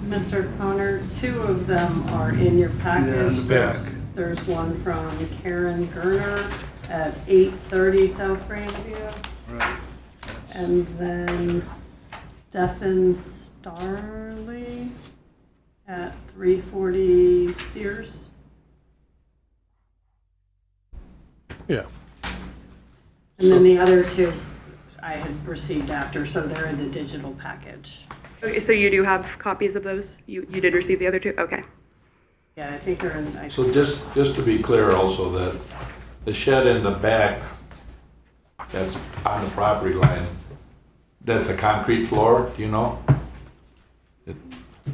Mr. Connor, 2 of them are in your package. Yeah, in the back. There's one from Karen Gerner at 830 South Grandview. Right. And then Stephen Starley at 340 Sears. Yeah. And then the other 2 I had received after, so they're in the digital package. Okay, so you do have copies of those? You did receive the other 2? Okay. Yeah, I think they're in. So just to be clear also that the shed in the back, that's on the property line, that's a concrete floor, do you know?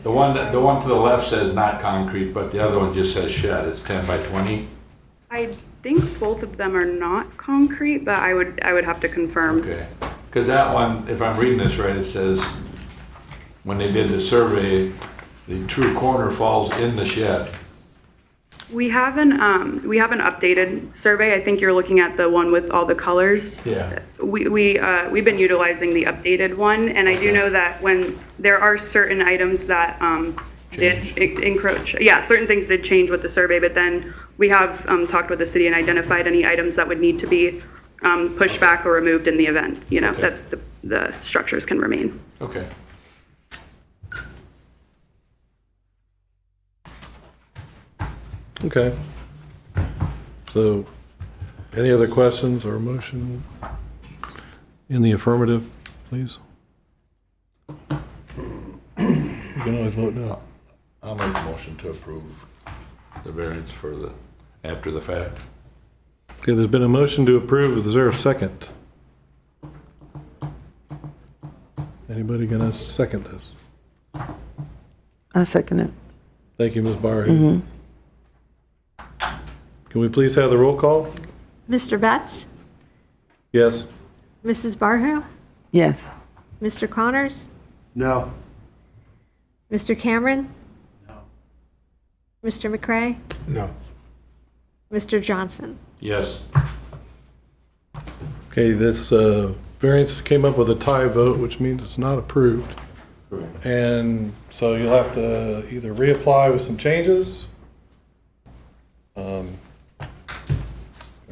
The one to the left says not concrete, but the other one just says shed, it's 10 by 20. I think both of them are not concrete, but I would have to confirm. Okay, because that one, if I'm reading this right, it says, when they did the survey, the true corner falls in the shed. We have an updated survey. I think you're looking at the one with all the colors. Yeah. We've been utilizing the updated one, and I do know that when there are certain items that did encroach, certain things did change with the survey, but then we have talked with the city and identified any items that would need to be pushed back or removed in the event, that the structures can remain. Okay. Okay. So, any other questions or motion in the affirmative, please? You can always vote no. I'll make a motion to approve the variance for the, after the fact. Okay, there's been a motion to approve. Is there a second? Anybody gonna second this? I second it. Thank you, Ms. Barry. Can we please have the roll call? Mr. Betts? Yes. Mrs. Barhu? Yes. Mr. Connors? No. Mr. Cameron? No. Mr. McCray? No. Mr. Johnson? Yes. Okay, this variance came up with a tie vote, which means it's not approved. Correct. And so you'll have to either reapply with some changes, or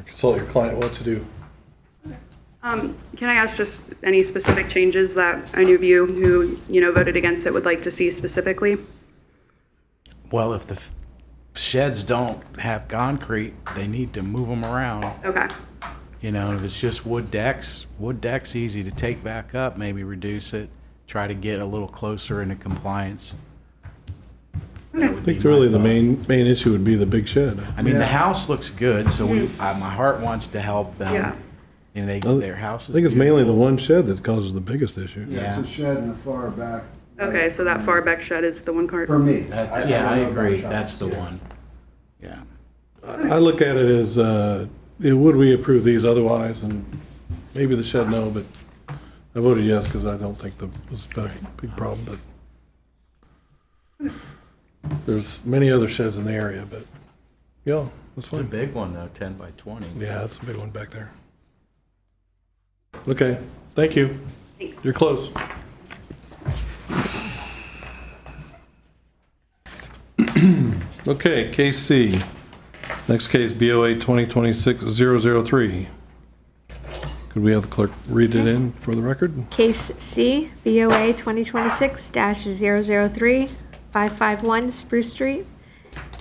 consult your client what to do. Can I ask just any specific changes that any of you who, voted against it would like to see specifically? Well, if the sheds don't have concrete, they need to move them around. Okay. If it's just wood deck's easy to take back up, maybe reduce it, try to get a little closer into compliance. I think really the main issue would be the big shed. I mean, the house looks good, so my heart wants to help them. Yeah. Their house I is think it's mainly the beautiful. one shed that causes the biggest issue. Yeah, it's a shed in the far back. Okay, so that far back shed is the one card. For me. I don't know about agree. Charles. That's the one. Yeah. I look at it as, would we approve these otherwise? And maybe the shed, no, but I voted yes because I don't think it was a big problem, but there's many other sheds in the area, but yeah, that's It's a fine. big one though, 10 by 20. Yeah, that's a big one back there. Okay, thank you. Thanks. You're close. Okay, case C. Next case, BOA 2026-003. Could we have the clerk read it in for the record? Case C, BOA 2026-003, 551 Spruce Street.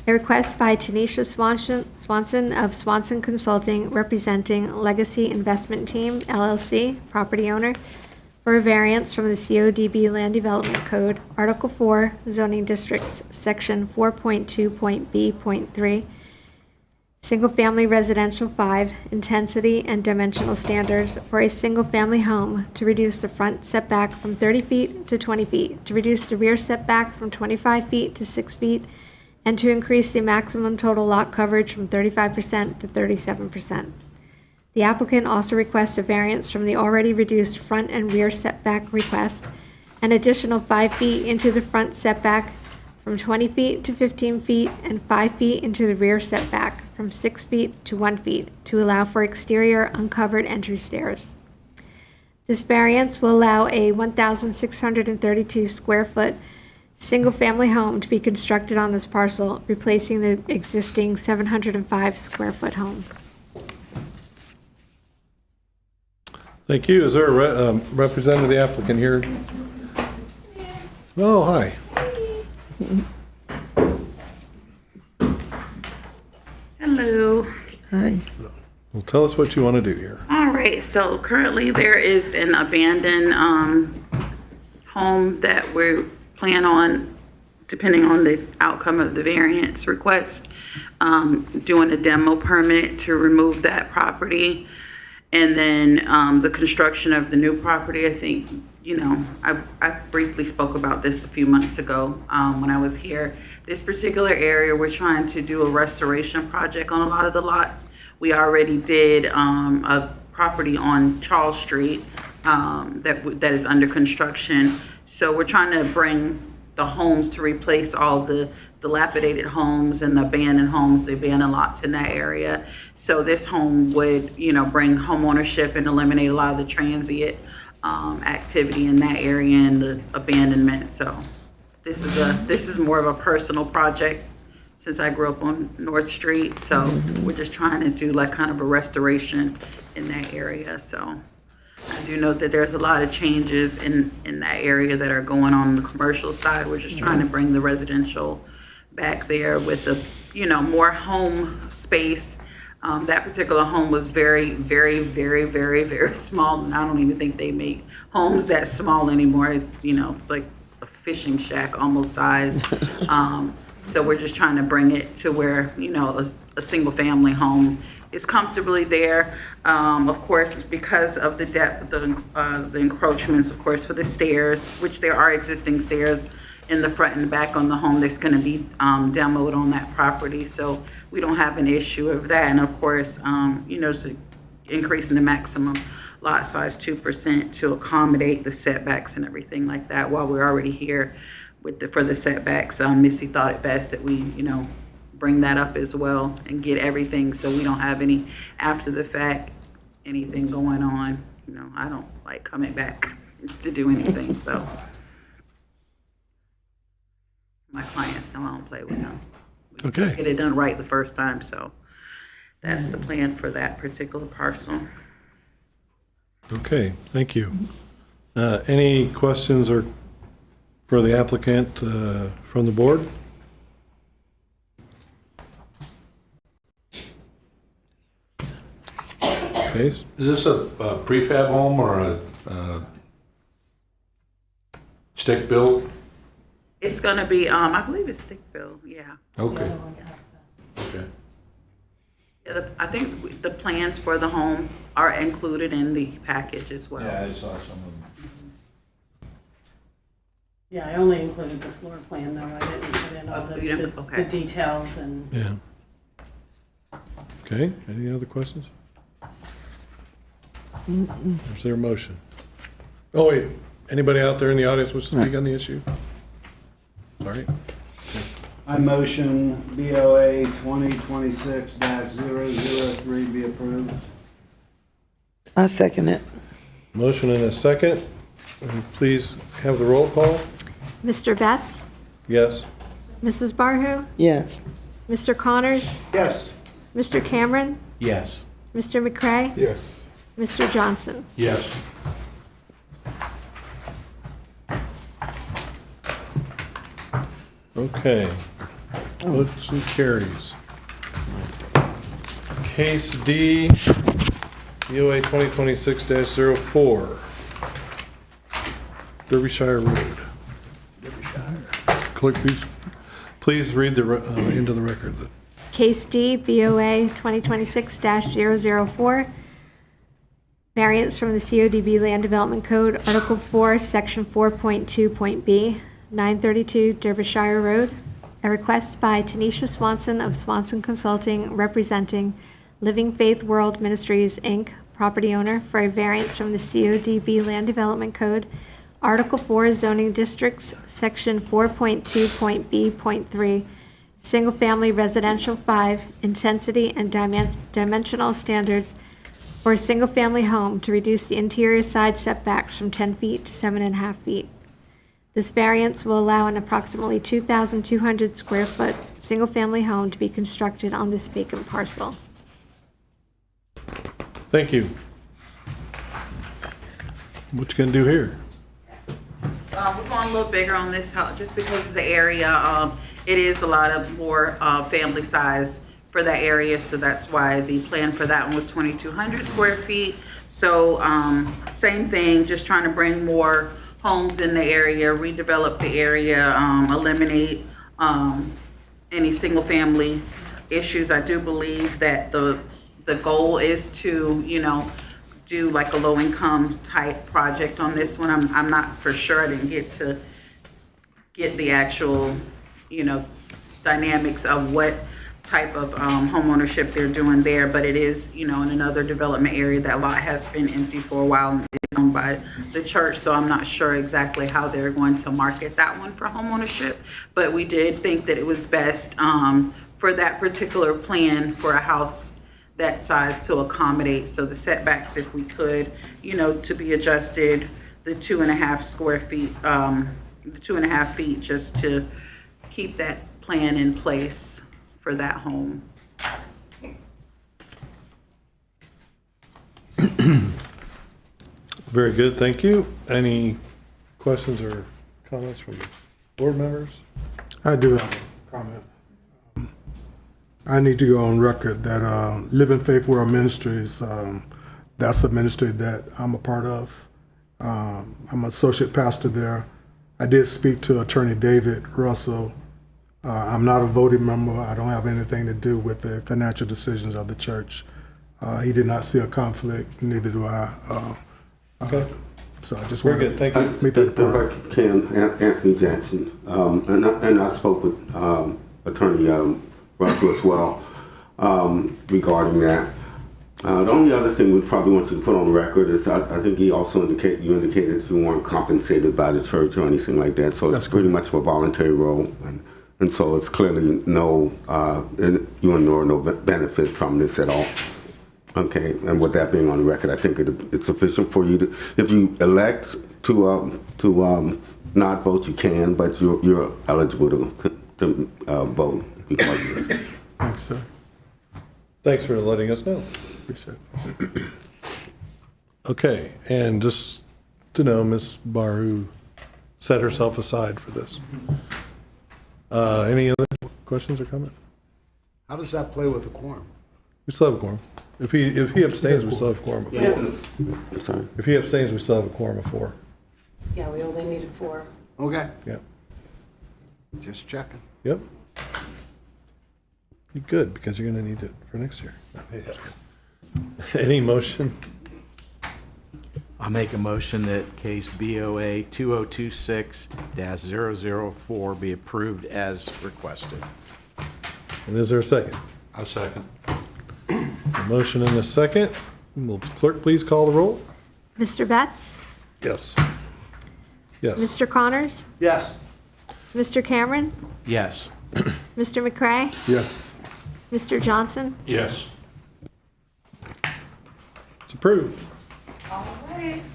A request by Tanisha Swanson of Swanson Consulting, representing Legacy Investment Team, LLC, property owner, for a variance from the CODB Land Development Code, Article 4, Zoning Districts, Section 4.2.B.3, Single-Family Residential 5, Intensity and Dimensional Standards for a single-family home to reduce the front setback from 30 feet to 20 feet, to reduce the rear setback from 25 feet to 6 feet, and to increase the maximum total lot coverage from 35% to 37%. The applicant also requests a variance from the already reduced front and rear setback request, an additional 5 feet into the front setback from 20 feet to 15 feet, and 5 feet into the rear setback from 6 feet to 1 feet to allow for exterior uncovered entry stairs. This variance will allow a 1,632 square foot single-family home to be constructed on this parcel, replacing the existing 705 square foot home. Thank you. Is there a representative of the applicant here? Oh, hi. Hello. Hi. Well, tell us what you want to do here. All right, so currently there is an abandoned home that we plan on, depending on the outcome of the variance request, doing a demo permit to remove that property. And then the construction of the new property, I think, I briefly spoke about this a few months ago when I was here. This particular area, we're trying to do a restoration project on a lot of the lots. We already did a property on Charles Street that is under construction. So we're trying to bring the homes to replace all the dilapidated homes and the abandoned homes, the abandoned lots in that area. So this home would, bring home ownership and eliminate a lot of the transient activity in that area and the abandonment. So this is more of a personal project since I grew up on North Street. So we're just trying to do like kind of a restoration in that area. So I do know that there's a lot of changes in that area that are going on the commercial side. We're just trying to bring the residential back there with more home space. That particular home was very, very, very, very, very small, and I don't even think they make homes that small anymore. It's like a fishing shack almost size. So we're just trying to bring it to where, a single family home is comfortably there. Of course, because of the depth, the encroachments, of course, for the stairs, which there are existing stairs in the front and back on the home that's going to be demoed on that property. So we don't have an issue of that. And of course, increasing the maximum lot size 2% to accommodate the setbacks and everything like that. While we're already here for the setbacks, Missy thought it best that we, bring that up as well and get everything so we don't have any after the fact anything going on. I don't like coming back to do anything, so my clients know I don't play with them. Okay. Get it done right the first time, so that's the plan for that particular parcel. Okay, thank you. Any questions or for the applicant from the board? Okay. Is this a prefab home or a stick built? It's gonna be, I believe it's stick built, yeah. Okay. Okay. Yeah, I think the plans for the home are included in the package as well. Yeah, I saw some of them. Yeah, I only included the floor plan, though. I didn't put in all the details and. Yeah. Okay, any other questions? Is there a motion? Oh, wait, anybody out there in the audience wish to speak on the issue? Sorry. I motion BOA 2026-003 be approved. I second it. Motion and a second. And please have the roll call. Mr. Betts? Yes. Mrs. Barhu? Yes. Mr. Connors? Yes. Mr. Cameron? Yes. Mr. McCray? Yes. Mr. Johnson? Yes. Okay. Motion carries. Case D, BOA 2026-04, Derbyshire Road. Clerk, please read into the record. Case D, BOA 2026-004, variance from the CODB Land Development Code, Article 4, Section 4.2.b, 932 Derbyshire Road. A request by Tanisha Swanson of Swanson Consulting, representing Living Faith World Ministries, Inc., property owner, for a variance from the CODB Land Development Code, Article 4, Zoning Districts, Section 4.2.b.3, Single-Family Residential 5, Intensity and Dimensional Standards for a single-family home to reduce the interior side setbacks from 10 feet to 7.5 feet. This variance will allow an approximately 2,200 square foot single-family home to be constructed on this vacant parcel. Thank you. What you gonna do here? We're going a little bigger on this house just because of the area. It is a lot of more family size for that area, so that's why the plan for that one was 2,200 square feet. So same thing, just trying to bring more homes in the area, redevelop the area, eliminate any single family issues. I do believe that the goal is to, do like a low-income type project on this one. I'm not for sure. I didn't get the actual, dynamics of what type of home ownership they're doing there, but it is, in another development area. That lot has been empty for a while and is owned by the church, so I'm not sure exactly how they're going to market that one for home ownership. But we did think that it was best for that particular plan for a house that size to accommodate. So the setbacks, if we could, to be adjusted, the 2.5 square feet, the 2.5 feet, just to keep that plan in place for that home. Very good, thank you. Any questions or comments from board members? I do have a comment. I need to go on record that Living Faith World Ministries, that's a ministry that I'm a part of. I'm an associate pastor there. I did speak to Attorney David Russell. I'm not a voting member. I don't have anything to do with the financial decisions of the church. He did not see a conflict, neither do I. Okay. So I just Very want good, thank you. to make that part. If I can, Anthony Jackson, and I spoke with Attorney Russell as well regarding that. The only other thing we probably want to put on record is I think he also indicated you weren't compensated by the church or anything like that. So it's pretty much a voluntary role, and so it's clearly no you endure no benefit from this at all. Okay, and with that being on the record, I think it's sufficient for you to, if you elect to not vote, you can, but you're eligible to vote because of this. Thanks, sir. Thanks for letting us know. Appreciate it. Okay, and just to know, Ms. Baru set herself aside for this. Any other questions or comments? How does that play with the quorum? We still have a quorum. If he abstains, we still have a quorum of 4. I'm sorry. If he abstains, we still have a quorum of 4. Yeah, we only needed 4. Okay, Yeah. just checking. Yep. You're good, because you're going to need it for next year. Any motion? I'll make a motion that case BOA 2026-004 be approved as requested. And is there a second? I'll second. A motion and a second. Will clerk please call the roll? Mr. Betts? Yes. Yes. Mr. Connors? Yes. Mr. Cameron? Yes. Mr. McCray? Yes. Mr. Johnson? Yes. It's approved.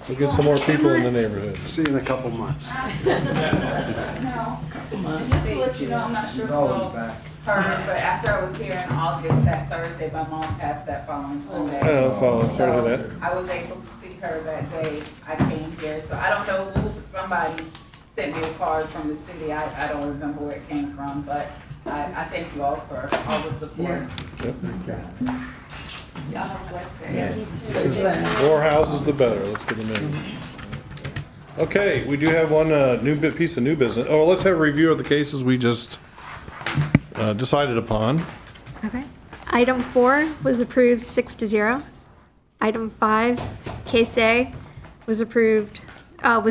We'll get some more people in the neighborhood. See you in a couple months. Just to let you know, I'm not sure if you all heard, but after I was here in August, that Thursday, my mom passed that following Sunday. Oh, sorry to So hear that. I was able to see her that day I came here. So I don't know who, somebody sent me a card from the city. I don't remember where it came from, but I thank you all for all the support. Y'all have a blessed day. More houses, the better. Let's get them in. Okay, we do have one piece of new business. Oh, let's have a review of the cases we just decided upon. Okay. Item 4 was approved 6-0. Item 5, case A, was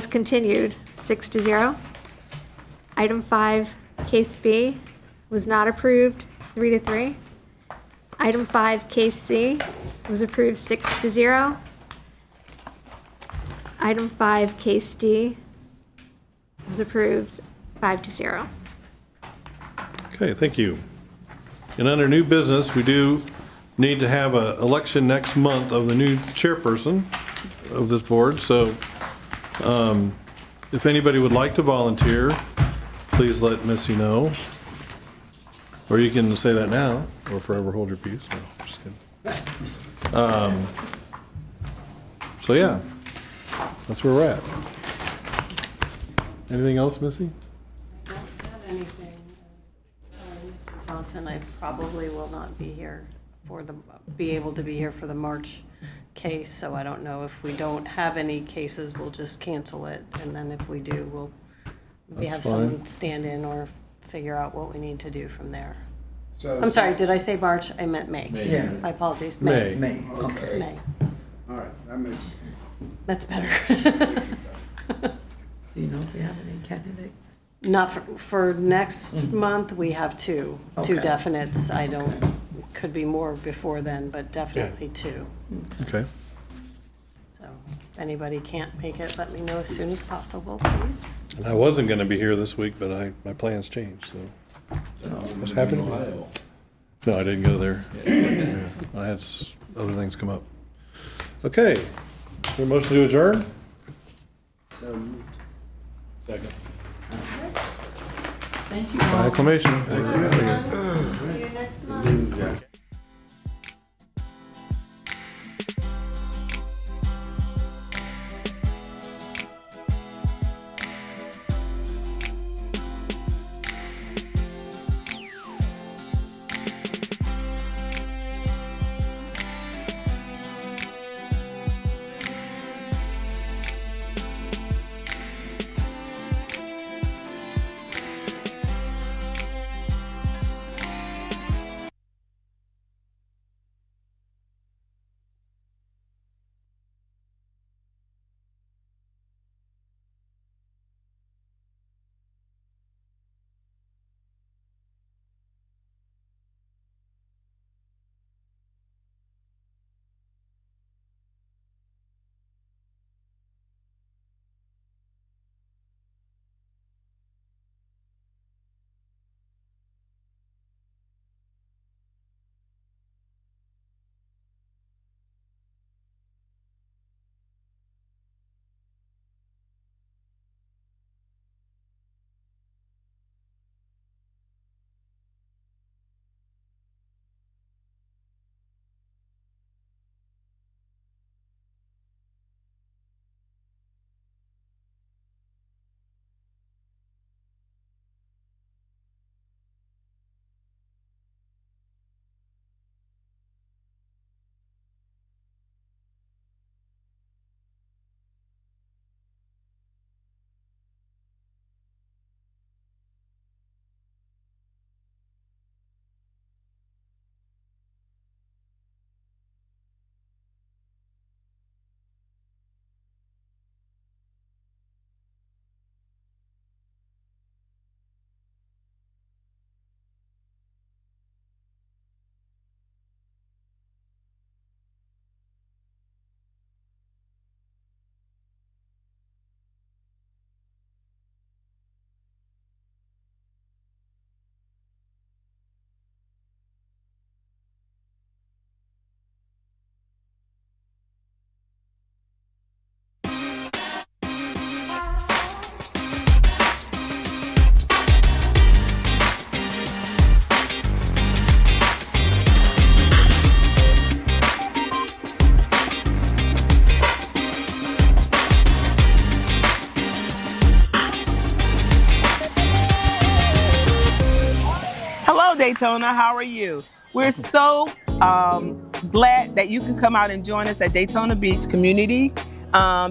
continued 6-0. Item 5, case B, was not approved 3-3. Item 5, case C, was approved 6-0. Item 5, case D, was approved 5-0. Okay, thank you. And under new business, we do need to have an election next month of the new chairperson of this board. So if anybody would like to volunteer, please let Missy know. Or you can say that now, or forever hold your peace. No, just kidding. So yeah, that's where we're at. Anything else, Missy? Not anything. Mr. Johnson, I probably will not be here be able to be here for the March case, so I don't know if we don't have any cases, we'll just cancel it, and then if we do, we'll maybe That's have someone fine. stand in or figure out what we need to do from there. I'm sorry, did I say March? I meant May. Yeah. My apologies. May. May, okay. May. All right, that makes. That's better. Do you know if we have any candidates? Not for next month, we have two Okay. definites. I don't, could be more before then, but definitely two. Okay. So if anybody can't make it, let me know as soon as possible, please. And I wasn't going to be here this week, but my plans changed, so. What's happening? No, I didn't go there. Yeah, I had other things come up. Okay. Is there a motion to adjourn? Second. Thank you. By acclamation. Thank you. See you next month. Hello, Daytona. How are you? We're so glad that you can come out and join us at Daytona Beach Community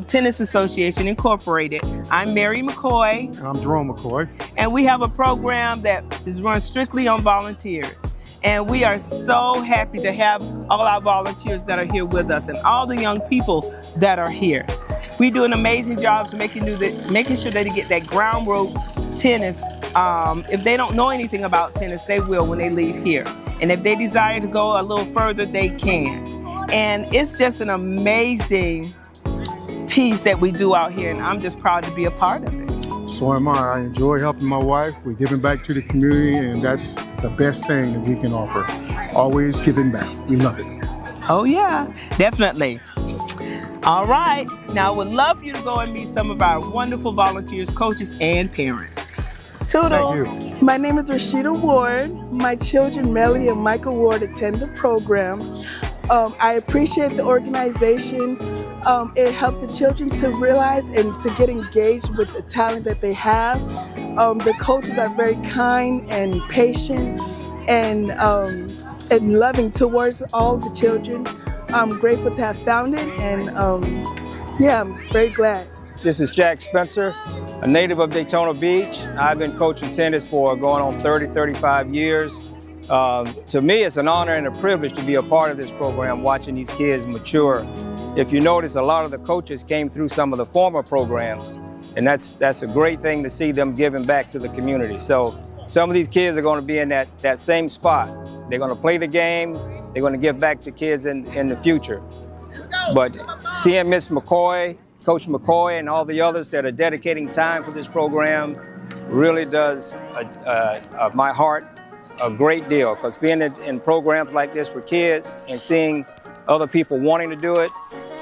Tennis Association Incorporated. I'm Mary McCoy. And I'm Jerome McCoy. And we have a program that is run strictly on volunteers. And we are so happy to have all our volunteers that are here with us and all the young people that are here. We do an amazing job making sure that they get that ground ropes tennis. If they don't know anything about tennis, they will when they leave here. And if they desire to go a little further, they can. And it's just an amazing piece that we do out here, and I'm just proud to be a part of it. So am I. I enjoy helping my wife. We're giving back to the community, and that's the best thing that we can offer. Always giving back. We love it. Oh yeah, definitely. All right, now I would love you to go and meet some of our wonderful volunteers, coaches, and parents. Toodles. Thank you. My name is Rashida Ward. My children, Melody and Michael Ward, attend the program. I appreciate the organization. It helps the children to realize and to get engaged with the talent that they have. The coaches are very kind and patient and loving towards all the children. I'm grateful to have found it, and yeah, I'm very glad. This is Jack Spencer, a native of Daytona Beach. I've been coaching tennis for going on 35 years. To me, it's an honor and a privilege to be a part of this program, watching these kids mature. If you notice, a lot of the coaches came through some of the former programs, and that's a great thing to see them giving back to the community. So some of these kids are going to be in that same spot. They're going to play the game. They're going to give back to kids in the future. But seeing Miss McCoy, Coach McCoy, and all the others that are dedicating time for this program really does my heart a great deal, because being in programs like this for kids and seeing other people wanting to do it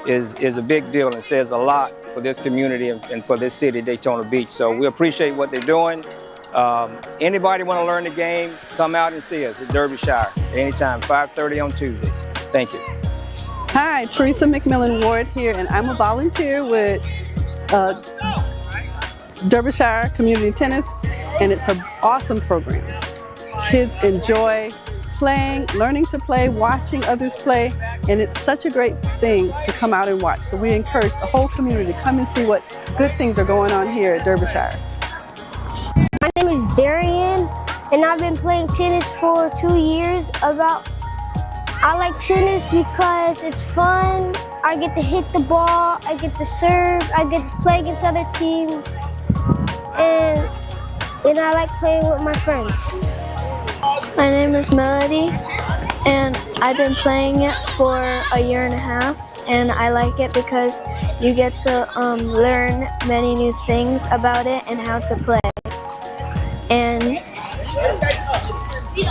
is a big deal, and says a lot for this community and for this city, Daytona Beach. So we appreciate what they're doing. Anybody want to learn the game, come out and see us at Derbyshire anytime, 5:30 on Tuesdays. Thank you. Hi, Teresa McMillan Ward here, and I'm a volunteer with Derbyshire Community Tennis, and it's an awesome program. Kids enjoy playing, learning to play, watching others play, and it's such a great thing to come out and watch. So we encourage the whole community to come and see what good things are going on here at Derbyshire. My name is Darian, and I've been playing tennis for 2 years. I like tennis because it's fun. I get to hit the ball, I get to serve, I get to play against other teams, and I like playing with my friends. My name is Melody, and I've been playing it for a year and a half, and I like it because you get to learn many new things about it and how to play. And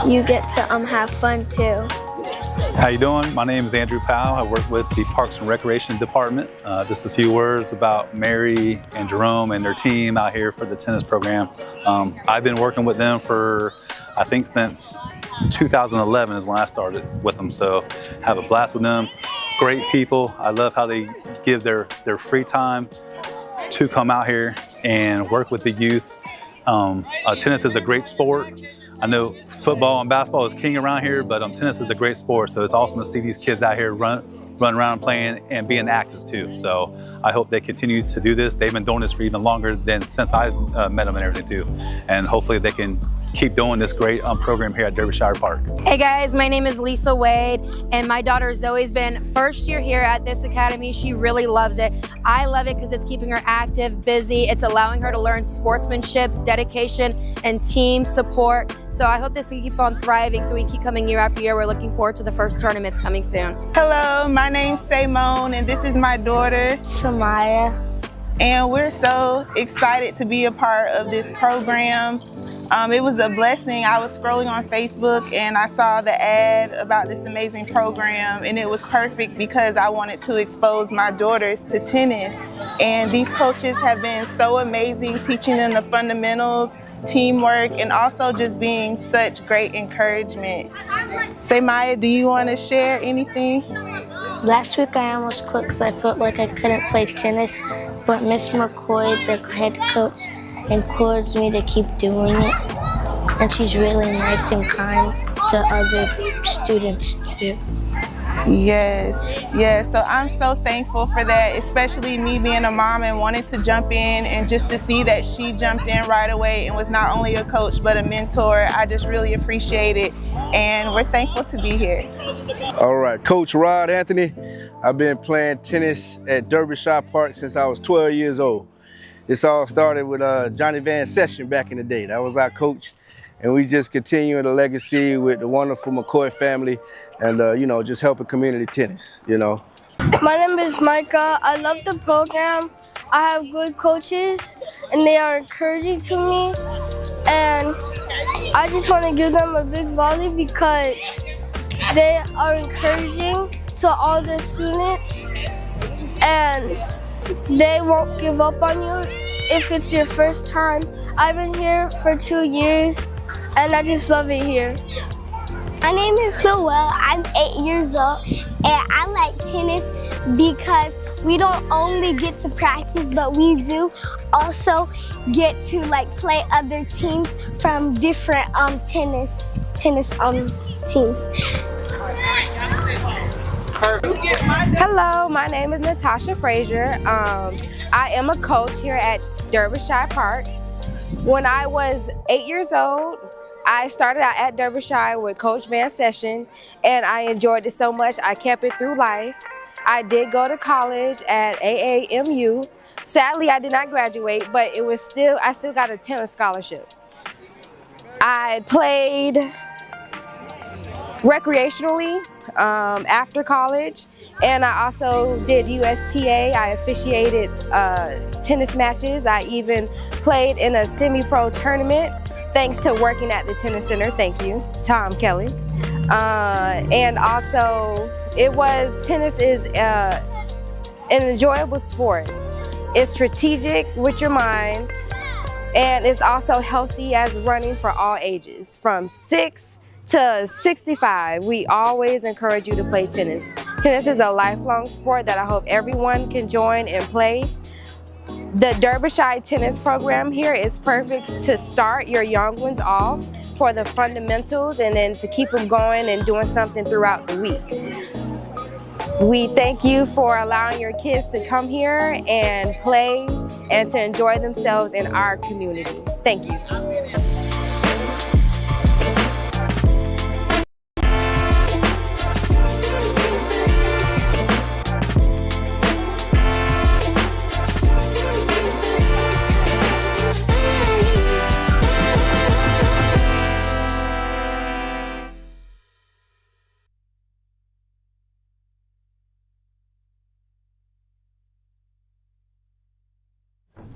you get to have fun too. How you doing? My name is Andrew Powell. I work with the Parks and Recreation Department. Just a few words about Mary and Jerome and their team out here for the tennis program. I've been working with them for, I think, since 2011 is when I started with them. So have a blast with them. Great people. I love how they give their free time to come out here and work with the youth. Tennis is a great sport. I know football and basketball is king around here, but tennis is a great sport. So it's awesome to see these kids out here run around playing and being active too. So I hope they continue to do this. They've been doing this for even longer than since I met them and everything too. And hopefully they can keep doing this great program here at Derbyshire Park. Hey guys, my name is Lisa Wade, and my daughter Zoe's been first year here at this academy. She really loves it. I love it because it's keeping her active, busy. It's allowing her to learn sportsmanship, dedication, and team support. So I hope this keeps on thriving so we keep coming year after year. We're looking forward to the first tournaments coming soon. Hello, my name's Simone, and this is my daughter, Shamaya. And we're so excited to be a part of this program. It was a blessing. I was scrolling on Facebook and I saw the ad about this amazing program, and it was perfect because I wanted to expose my daughters to tennis. And these coaches have been so amazing, teaching them the fundamentals, teamwork, and also just being such great encouragement. Say, Maya, do you want to share anything? Last week I almost quit because I felt like I couldn't play tennis, but Miss McCoy, the head coach, encouraged me to keep doing it. And she's really nice and kind to other students too. Yes. So I'm so thankful for that, especially me being a mom and wanting to jump in, and just to see that she jumped in right away and was not only a coach but a mentor. I just really appreciate it, and we're thankful to be here. All right, Coach Rod Anthony. I've been playing tennis at Derbyshire Park since I was 12 years old. This all started with Johnny Van Session back in the day. That was our coach. And we just continue the legacy with the wonderful McCoy family and, just helping community tennis, My name is Micah. I love the program. I have good coaches, and they are encouraging to me. And I just want to give them a big volley because they are encouraging to all their students, and they won't give up on you if it's your first time. I've been here for 2 years, and I just love it here. My name is Noelle. I'm 8 years old, and I like tennis because we don't only get to practice, but we do also get to play other teams from different tennis teams. Hello, my name is Natasha Frazier. I am a coach here at Derbyshire Park. When I was 8 years old, I started out at Derbyshire with Coach Van Session, and I enjoyed it so much I kept it through life. I did go to college at AAMU. Sadly, I did not graduate, but I still got a tennis scholarship. I played recreationally after college, and I also did USTA. I officiated tennis matches. I even played in a semi-pro tournament thanks to working at the tennis center. Thank you, Tom Kelly. And also, tennis is an enjoyable sport. It's strategic with your mind, and it's also healthy as running for all ages. From 6 to 65, we always encourage you to play tennis. Tennis is a lifelong sport that I hope everyone can join and play. The Derbyshire tennis program here is perfect to start your young ones off for the fundamentals and then to keep them going and doing something throughout the week. We thank you for allowing your kids to come here and play and to enjoy themselves in our community. Thank you.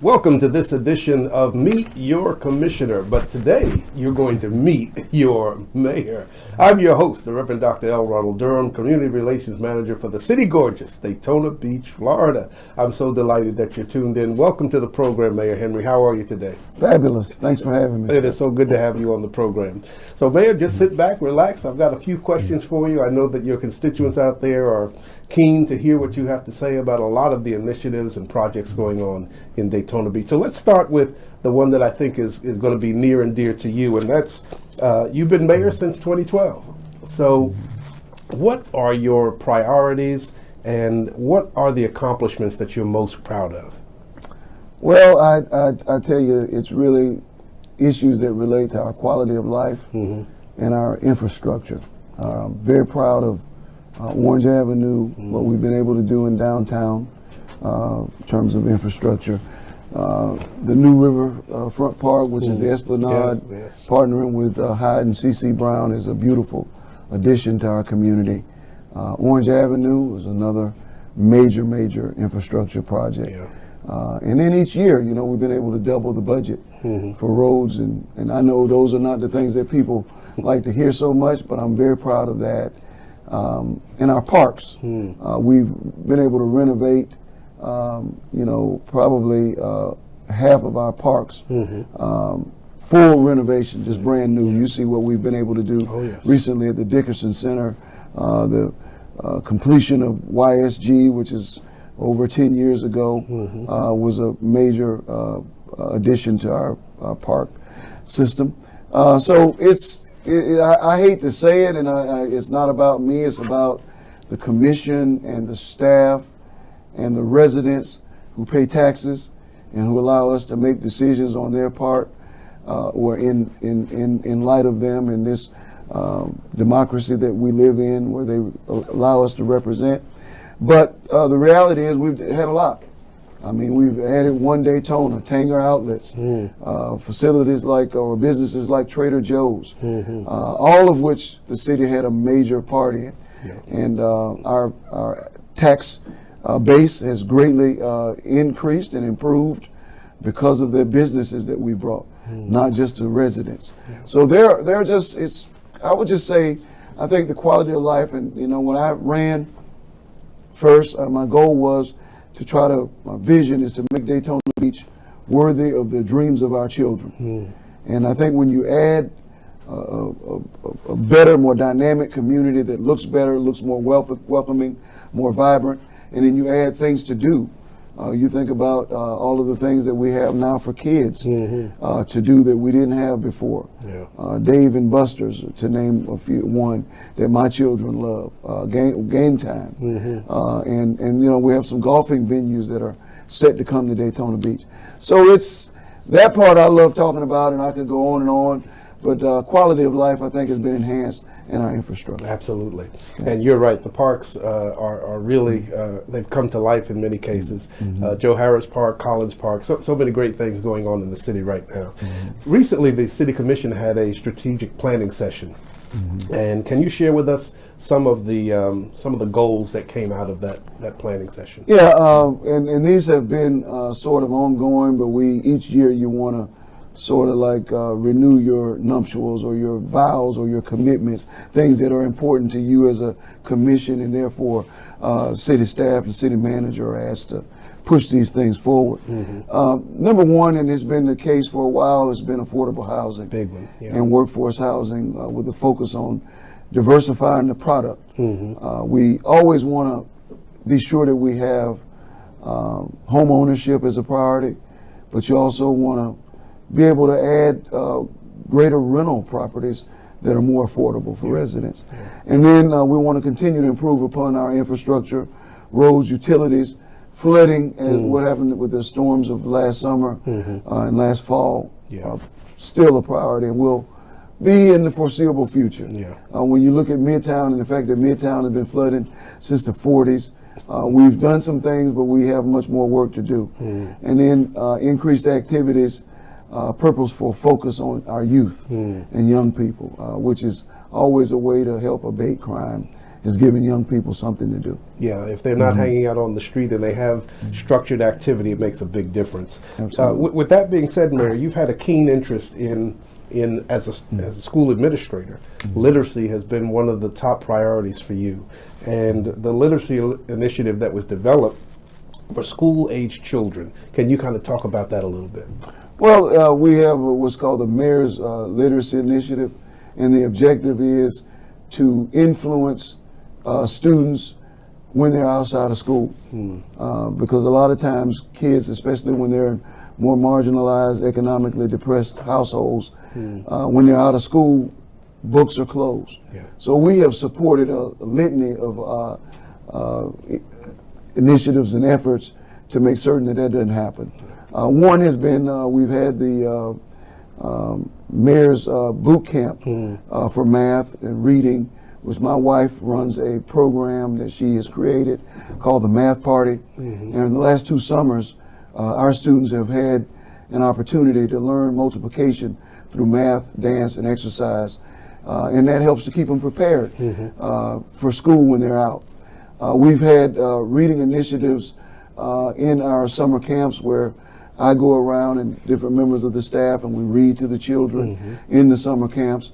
Welcome to this edition of Meet Your Commissioner, but today you're going to meet your mayor. I'm your host, the Reverend Dr. L. Ronald Durham, Community Relations Manager for the City Gorgeous, Daytona Beach, Florida. I'm so delighted that you're tuned in. Welcome to the program, Mayor Henry. How are you today? Fabulous. Thanks for having me. It is so good to have you on the program. So, Mayor, just sit back, relax. I've got a few questions for you. I know that your constituents out there are keen to hear what you have to say about a lot of the initiatives and projects going on in Daytona Beach. So let's start with the one that I think is going to be near and dear to you, and that's you've been mayor since 2012. So what are your priorities and what are the accomplishments that you're most proud of? Well, I tell you, it's really issues that relate to our quality of life and our infrastructure. Very proud of Orange Avenue, what we've been able to do in downtown in terms of infrastructure. The New River Front Park, which is the Esplanade, partnering with Hyde and C.C. Brown is a beautiful addition to our community. Orange Avenue is another major infrastructure project. And then each year, you know, we've been able to double the budget for roads, and I know those are not the things that people like to hear so much, but I'm very proud of that. In our parks, we've been able to renovate, you know, probably half of our parks. Full renovation, just brand new. You see what we've been able to do recently at the Dickerson Center, the completion of YSG, which is over 10 years ago, was a major addition to our park system. So I hate to say it, and it's not about me, it's about the commission and the staff and the residents who pay taxes and who allow us to make decisions on their part or in light of them in this democracy that we live in, where they allow us to represent. But the reality is we've had a lot. I mean, we've added One Daytona, Tanger Outlets, facilities like, or businesses like Trader Joe's, all of which the city had a major part in. And our tax base has greatly increased and improved because of the businesses that we brought, not just the residents. So they're just, I would just say, I think the quality of life, and you know, when I ran first, my goal was to try to, my vision is to make Daytona Beach worthy of the dreams of our children. And I think when you add a better, more dynamic community that looks better, looks more welcoming, more vibrant, and then you add things to do. You think about all of the things that we have now for kids to do that we didn't have before. Dave and Buster's, to name one that my children love. Game time, and you know, we have some golfing venues that are set to come to Daytona Beach. So it's that part I love talking about, and I could go on and on. but quality of life, I think, has been enhanced in our infrastructure. Absolutely. And you're right, the parks are really, they've come to life in many cases. Joe Harris Park, Collins Park, so many great things going on in the city right now. Recently, the City Commission had a strategic planning session. And can you share with us some of the goals that came out of that planning session? Yeah, and these have been sort of ongoing, but each year you want to sort of like renew your nuptials or your vows or your commitments, things that are important to you as a commission, and therefore city staff and city manager are asked to push these things forward. Number one, and it's been the case for a while, has been affordable housing. Big one, yeah. And workforce housing with a focus on diversifying the product. We always want to be sure that we have home ownership as a priority, but you also want to be able to add greater rental properties that are more affordable for residents. And then we want to continue to improve upon our infrastructure, roads, utilities, flooding, and what happened with the storms of last summer and last fall, still a priority and will be in the foreseeable future. When you look at Midtown and the fact that Midtown has been flooding since the 40s, we've done some things, but we have much more work to do. And then increased activities, purposeful focus on our youth and young people, which is always a way to help abate crime, is giving young people something to do. Yeah, if they're not hanging out on the street and they have structured activity, it makes a big difference. With that being said, Mayor, you've had a keen interest in as a school administrator. Literacy has been one of the top priorities for you. And the literacy initiative that was developed for school-age children, can you kind of talk about that a little bit? Well, we have what's called the Mayor's Literacy Initiative, and the objective is to influence students when they're outside of school. Because a lot of times kids, especially when they're in more marginalized, economically depressed households, when they're out of school, books are closed. So we have supported a litany of initiatives and efforts to make certain that that doesn't happen. One has been, we've had the Mayor's Boot Camp for math and reading, which my wife runs a program that she has created called the Math Party. And in the last 2 summers, our students have had an opportunity to learn multiplication through math, dance, and exercise. And that helps to keep them prepared for school when they're out. We've had reading initiatives in our summer camps where I go around and different members of the staff and we read to the children in the summer camps.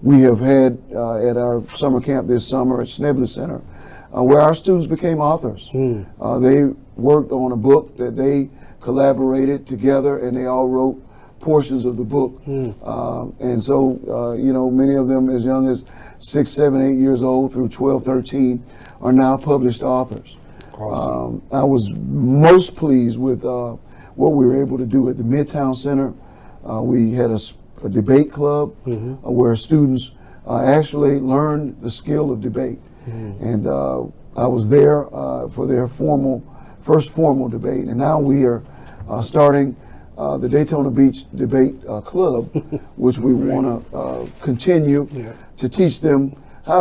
We have had at our summer camp this summer at Schneble Center where our students became authors. They worked on a book that they collaborated together and they all wrote portions of the book. And so, you know, many of them as young as 6, 7, 8 years old through 12, 13 are now published authors. Awesome. I was most pleased with what we were able to do at the Midtown Center. We had a debate club where students actually learned the skill of debate. And I was there for their first formal debate. And now we are starting the Daytona Beach Debate Club, which we want to continue to teach them how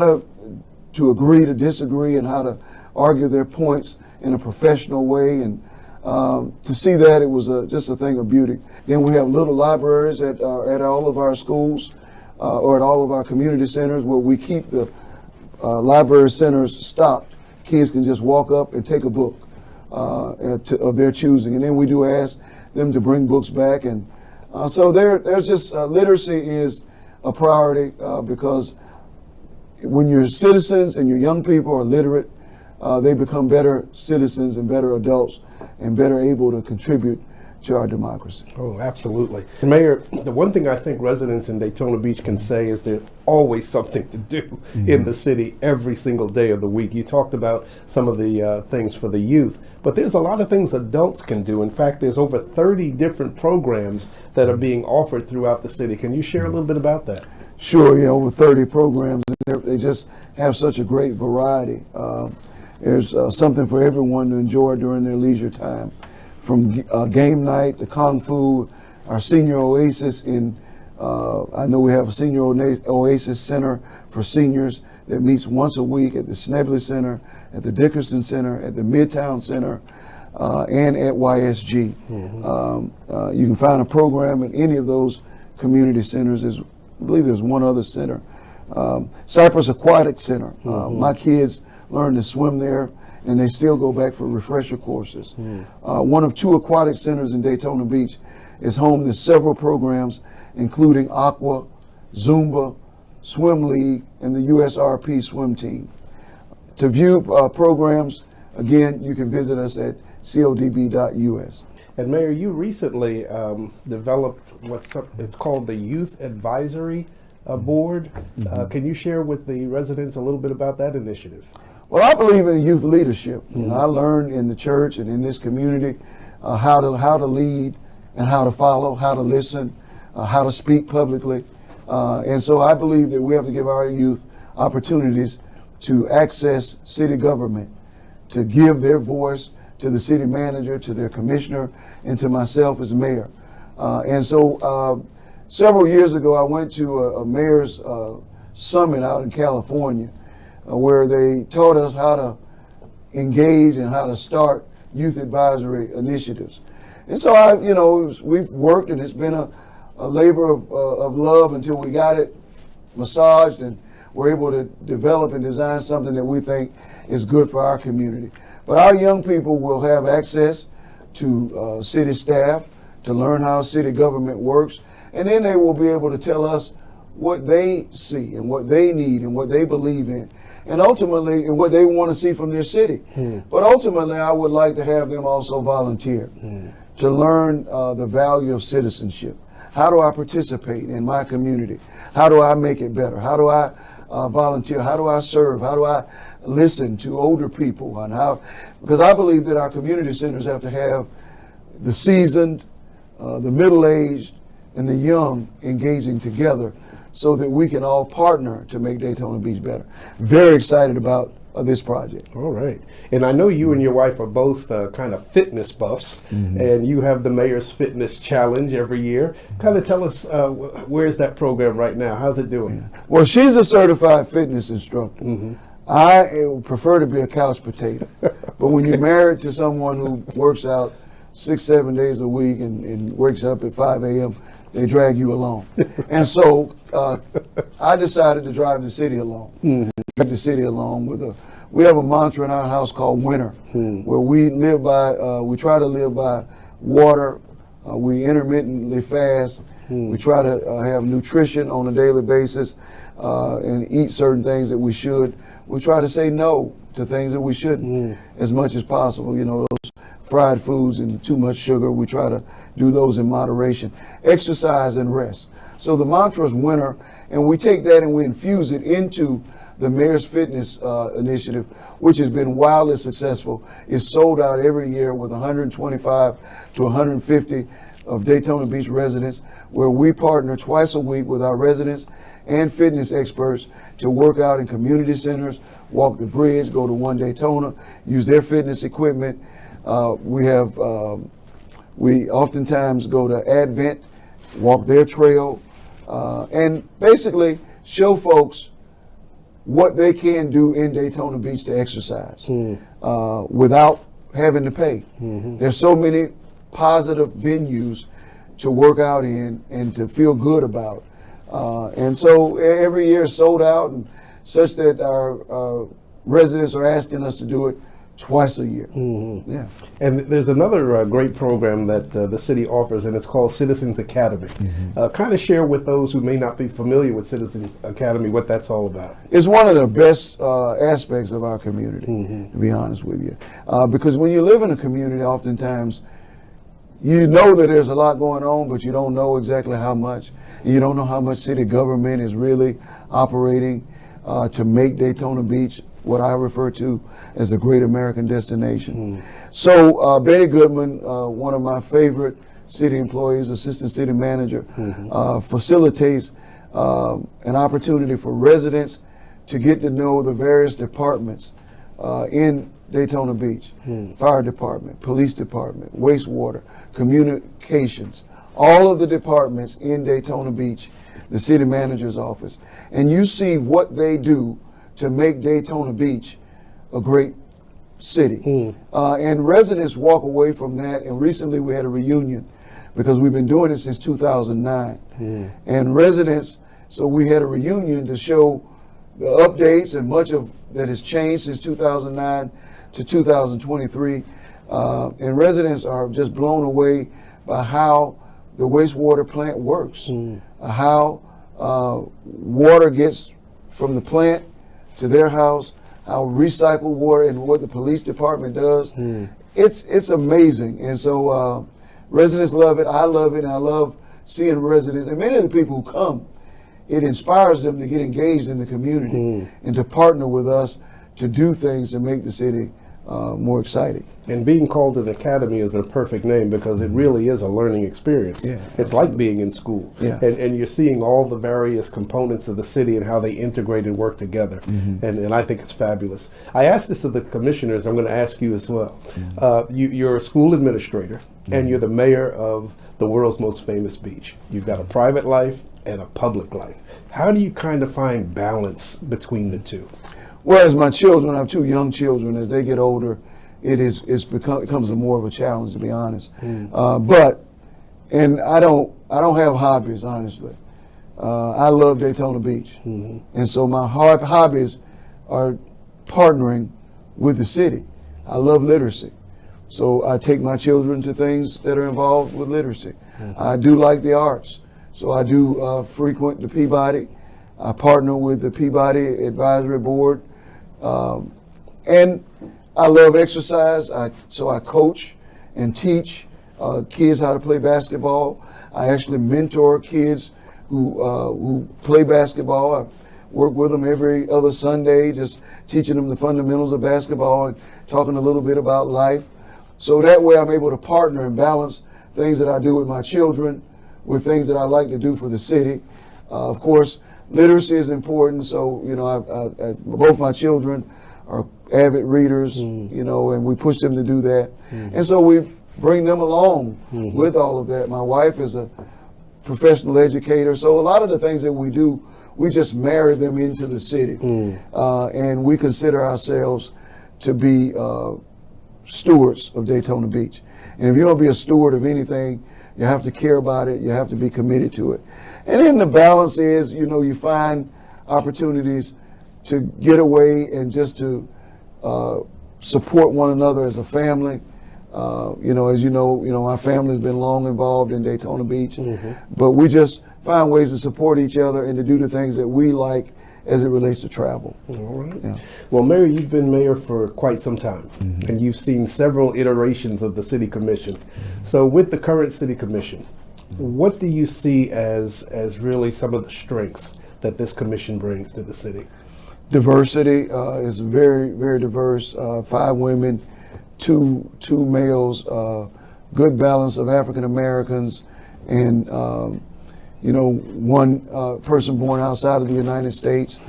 to agree to disagree and how to argue their points in a professional way. And to see that, it was just a thing of beauty. Then we have little libraries at all of our schools or at all of our community centers where we keep the library centers stocked. Kids can just walk up and take a book of their choosing. And then we do ask them to bring books back. And so there's just literacy is a priority because when your citizens and your young people are literate, they become better citizens and better adults and better able to contribute to our democracy. Oh, absolutely. And Mayor, the one thing I think residents in Daytona Beach can say is there's always something to do in the city every single day of the week. You talked about some of the things for the youth, but there's a lot of things adults can do. In fact, there's over 30 different programs that are being offered throughout the city. Can you share a little bit about that? Sure, yeah, over 30 programs. They just have such a great variety. There's something for everyone to enjoy during their leisure time. From game night to Kung Fu, our senior oasis in I know we have a Senior Oasis Center for seniors that meets once a week at the Schneble Center, at the Dickerson Center, at the Midtown Center, and at YSG. You can find a program in any of those community centers. I believe there's one other center. Cypress Aquatic Center. My kids learn to swim there, and they still go back for refresher courses. One of 2 aquatic centers in Daytona Beach is home to several programs, including Aqua, Zumba, Swim League, and the USRP swim team. To view programs, again, you can visit us at codb.us. And Mayor, you recently developed it's called the Youth Advisory Board. Can you share with the residents a little bit about that initiative? Well, I believe in youth leadership. You know, I learned in the church and in this community how to lead and how to follow, how to listen, how to speak publicly. And so I believe that we have to give our youth opportunities to access city government, to give their voice to the city manager, to their commissioner, and to myself as mayor. And so several years ago, I went to a mayor's summit out in California where they taught us how to engage and how to start youth advisory initiatives. And so we've worked, and it's been a labor of love until we got it massaged and we're able to develop and design something that we think is good for our community. But our young people will have access to city staff to learn how city government works, and then they will be able to tell us what they see and what they need and what they believe in, and ultimately and what they want to see from their city. But ultimately, I would like to have them also volunteer to learn the value of citizenship. How do I participate in my community? How do I make it better? How do I volunteer? How do I serve? How do I listen to older people? And because I believe that our community centers have to have the seasoned, the middle-aged, and the young engaging together so that we can all partner to make Daytona Beach better. Very excited about this project. All right. And I know you and your wife are both kind of fitness buffs, and you have the Mayor's Fitness Challenge every year. Kind of tell us, where's that program right now? How's it doing? Well, she's a certified fitness instructor. I prefer to be a couch potato. But when you're married to someone who works out 6-7 days a week and wakes up at 5 a.m., they drag you along. And so I decided to drive the city along. Drag the city along we have a mantra in our house called winter, where we live by, we try to live by water, we intermittently fast, we try to have nutrition on a daily basis and eat certain things that we should. We try to say no to things that we shouldn't as much as possible. You know, those fried foods and too much sugar, we try to do those in moderation. Exercise and rest. So the mantra is winter, and we take that and we infuse it into the Mayor's Fitness Initiative, which has been wildly successful. It's sold out every year with 125 to 150 of Daytona Beach residents, where we partner twice a week with our residents and fitness experts to work out in community centers, walk the bridge, go to One Daytona, use their fitness equipment. We oftentimes go to Advent, walk their trail, and basically show folks what they can do in Daytona Beach to exercise without having to pay. There's so many positive venues to work out in and to feel good about. And so every year it's sold out, and such that our residents are asking us to do it twice a year. Yeah. And there's another great program that the city offers, and it's called Citizens Academy. Kind of share with those who may not be familiar with Citizens Academy what that's all about. It's one of the best aspects of our community, to be honest with you. Because when you live in a community, oftentimes you know that there's a lot going on, but you don't know exactly how much. You don't know how much city government is really operating to make Daytona Beach what I refer to as a great American destination. So Betty Goodman, one of my favorite city employees, assistant city manager, facilitates an opportunity for residents to get to know the various departments in Daytona Beach. Fire department, police department, wastewater, communications, all of the departments in Daytona Beach, the city manager's office, and you see what they do to make Daytona Beach a great city. And residents walk away from that, and recently we had a reunion because we've been doing it since 2009. And residents, so we had a reunion to show the updates and much of that has changed since 2009 to 2023. And residents are just blown away by how the wastewater plant works, how water gets from the plant to their house, how recycled water and what the police department does. It's amazing. And so residents love it, I love it, and I love seeing residents, and many of the people who come, it inspires them to get engaged in the community and to partner with us to do things to make the city more exciting. And being called an academy is a perfect name because it really is a learning experience. It's like being in school. And you're seeing all the various components of the city and how they integrate and work together. And I think it's fabulous. I asked this of the commissioners, I'm going to ask you as well. You're a school administrator and you're the mayor of the world's most famous beach. You've got a private life and a public life. How do you kind of find balance between the two? Well, as my children, I have two young children, as they get older, it becomes more of a challenge, to be honest. But I don't have hobbies, honestly. I love Daytona Beach. And so my hobbies are partnering with the city. I love literacy. So I take my children to things that are involved with literacy. I do like the arts. So I do frequent the Peabody. I partner with the Peabody Advisory Board. And I love exercise, so I coach and teach kids how to play basketball. I actually mentor kids who play basketball. I work with them every other Sunday, just teaching them the fundamentals of basketball and talking a little bit about life. So that way I'm able to partner and balance things that I do with my children with things that I like to do for the city. Of course, literacy is important, so both my children are avid readers, and we push them to do that. And so we bring them along with all of that. My wife is a professional educator, so a lot of the things that we do, we just marry them into the city. And we consider ourselves to be stewards of Daytona Beach. And if you're going to be a steward of anything, you have to care about it, you have to be committed to it. And then the balance is, you find opportunities to get away and just to support one another as a family. As you know, my family's been long involved in Daytona Beach, but we just find ways to support each other and to do the things that we like as it relates to travel. All right. Well, Mayor, you've been mayor for quite some time, and you've seen several iterations of the city commission. So with the current city commission, what do you see as really some of the strengths that this commission brings to the city? Diversity is very, very diverse. 5 women, two males, good balance of African Americans, and one person born outside of the United States.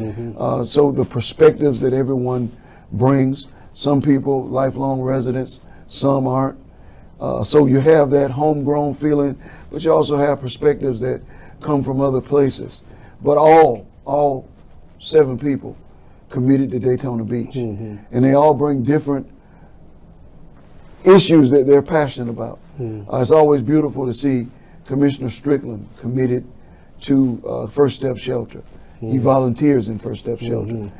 So the perspectives that everyone brings, some people lifelong residents, some aren't. So you have that homegrown feeling, but you also have perspectives that come from other places. But all 7 people committed to Daytona Beach. And they all bring different issues that they're passionate about. It's always beautiful to see Commissioner Strickland committed to First Step Shelter. He volunteers in First Step Shelter.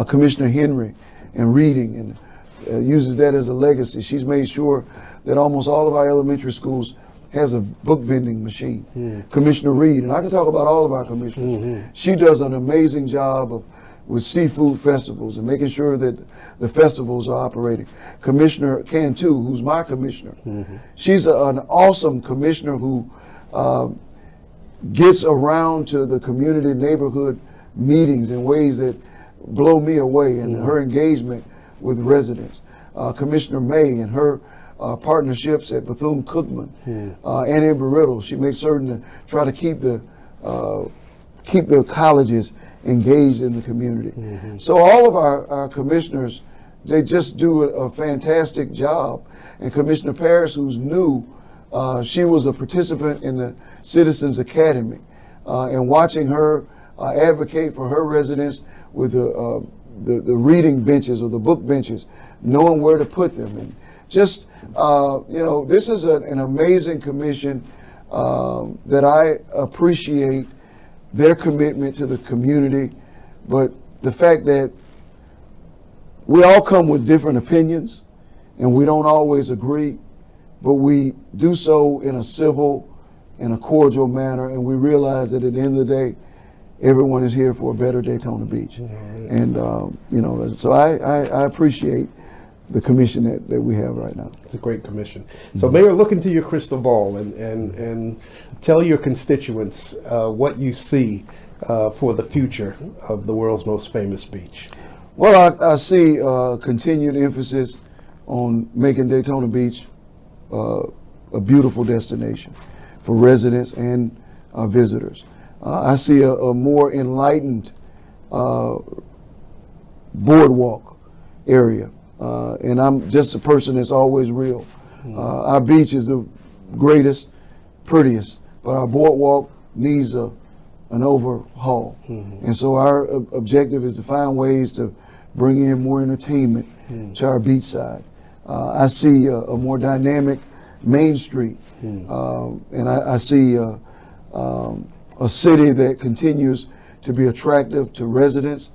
Commissioner Henry and reading and uses that as a legacy. She's made sure that almost all of our elementary schools has a book vending machine. Commissioner Reed, and I can talk about all of our commissioners. She does an amazing job with seafood festivals and making sure that the festivals are operating. Commissioner Cantu, who's my commissioner, she's an awesome commissioner who gets around to the community neighborhood meetings in ways that blow me away, and her engagement with residents. Commissioner May and her partnerships at Bethune-Cookman and in Embry-Riddle, she makes certain to try to keep the colleges engaged in the community. So all of our commissioners, they just do a fantastic job. And Commissioner Parris, who's new, She was a participant in the Citizens Academy, and watching her advocate for her residents with the reading benches or the book benches, knowing where to put them, and just this is an amazing commission that I appreciate their commitment to the community, but the fact that we all come with different opinions and we don't always agree, but we do so in a civil and a cordial manner, and we realize that at the end of the day, everyone is here for a better Daytona Beach. And so I appreciate the commission that we have right now. It's a great commission. So Mayor, look into your crystal ball and tell your constituents what you see for the future of the world's most famous beach. Well, I see continued emphasis on making Daytona Beach a beautiful destination for residents and visitors. I see a more enlightened boardwalk area, and I'm just a person that's always real. Our beach is the greatest, prettiest, but our boardwalk needs an overhaul. And so our objective is to find ways to bring in more entertainment to our beach side. I see a more dynamic Main Street, and I see a city that continues to be attractive to residents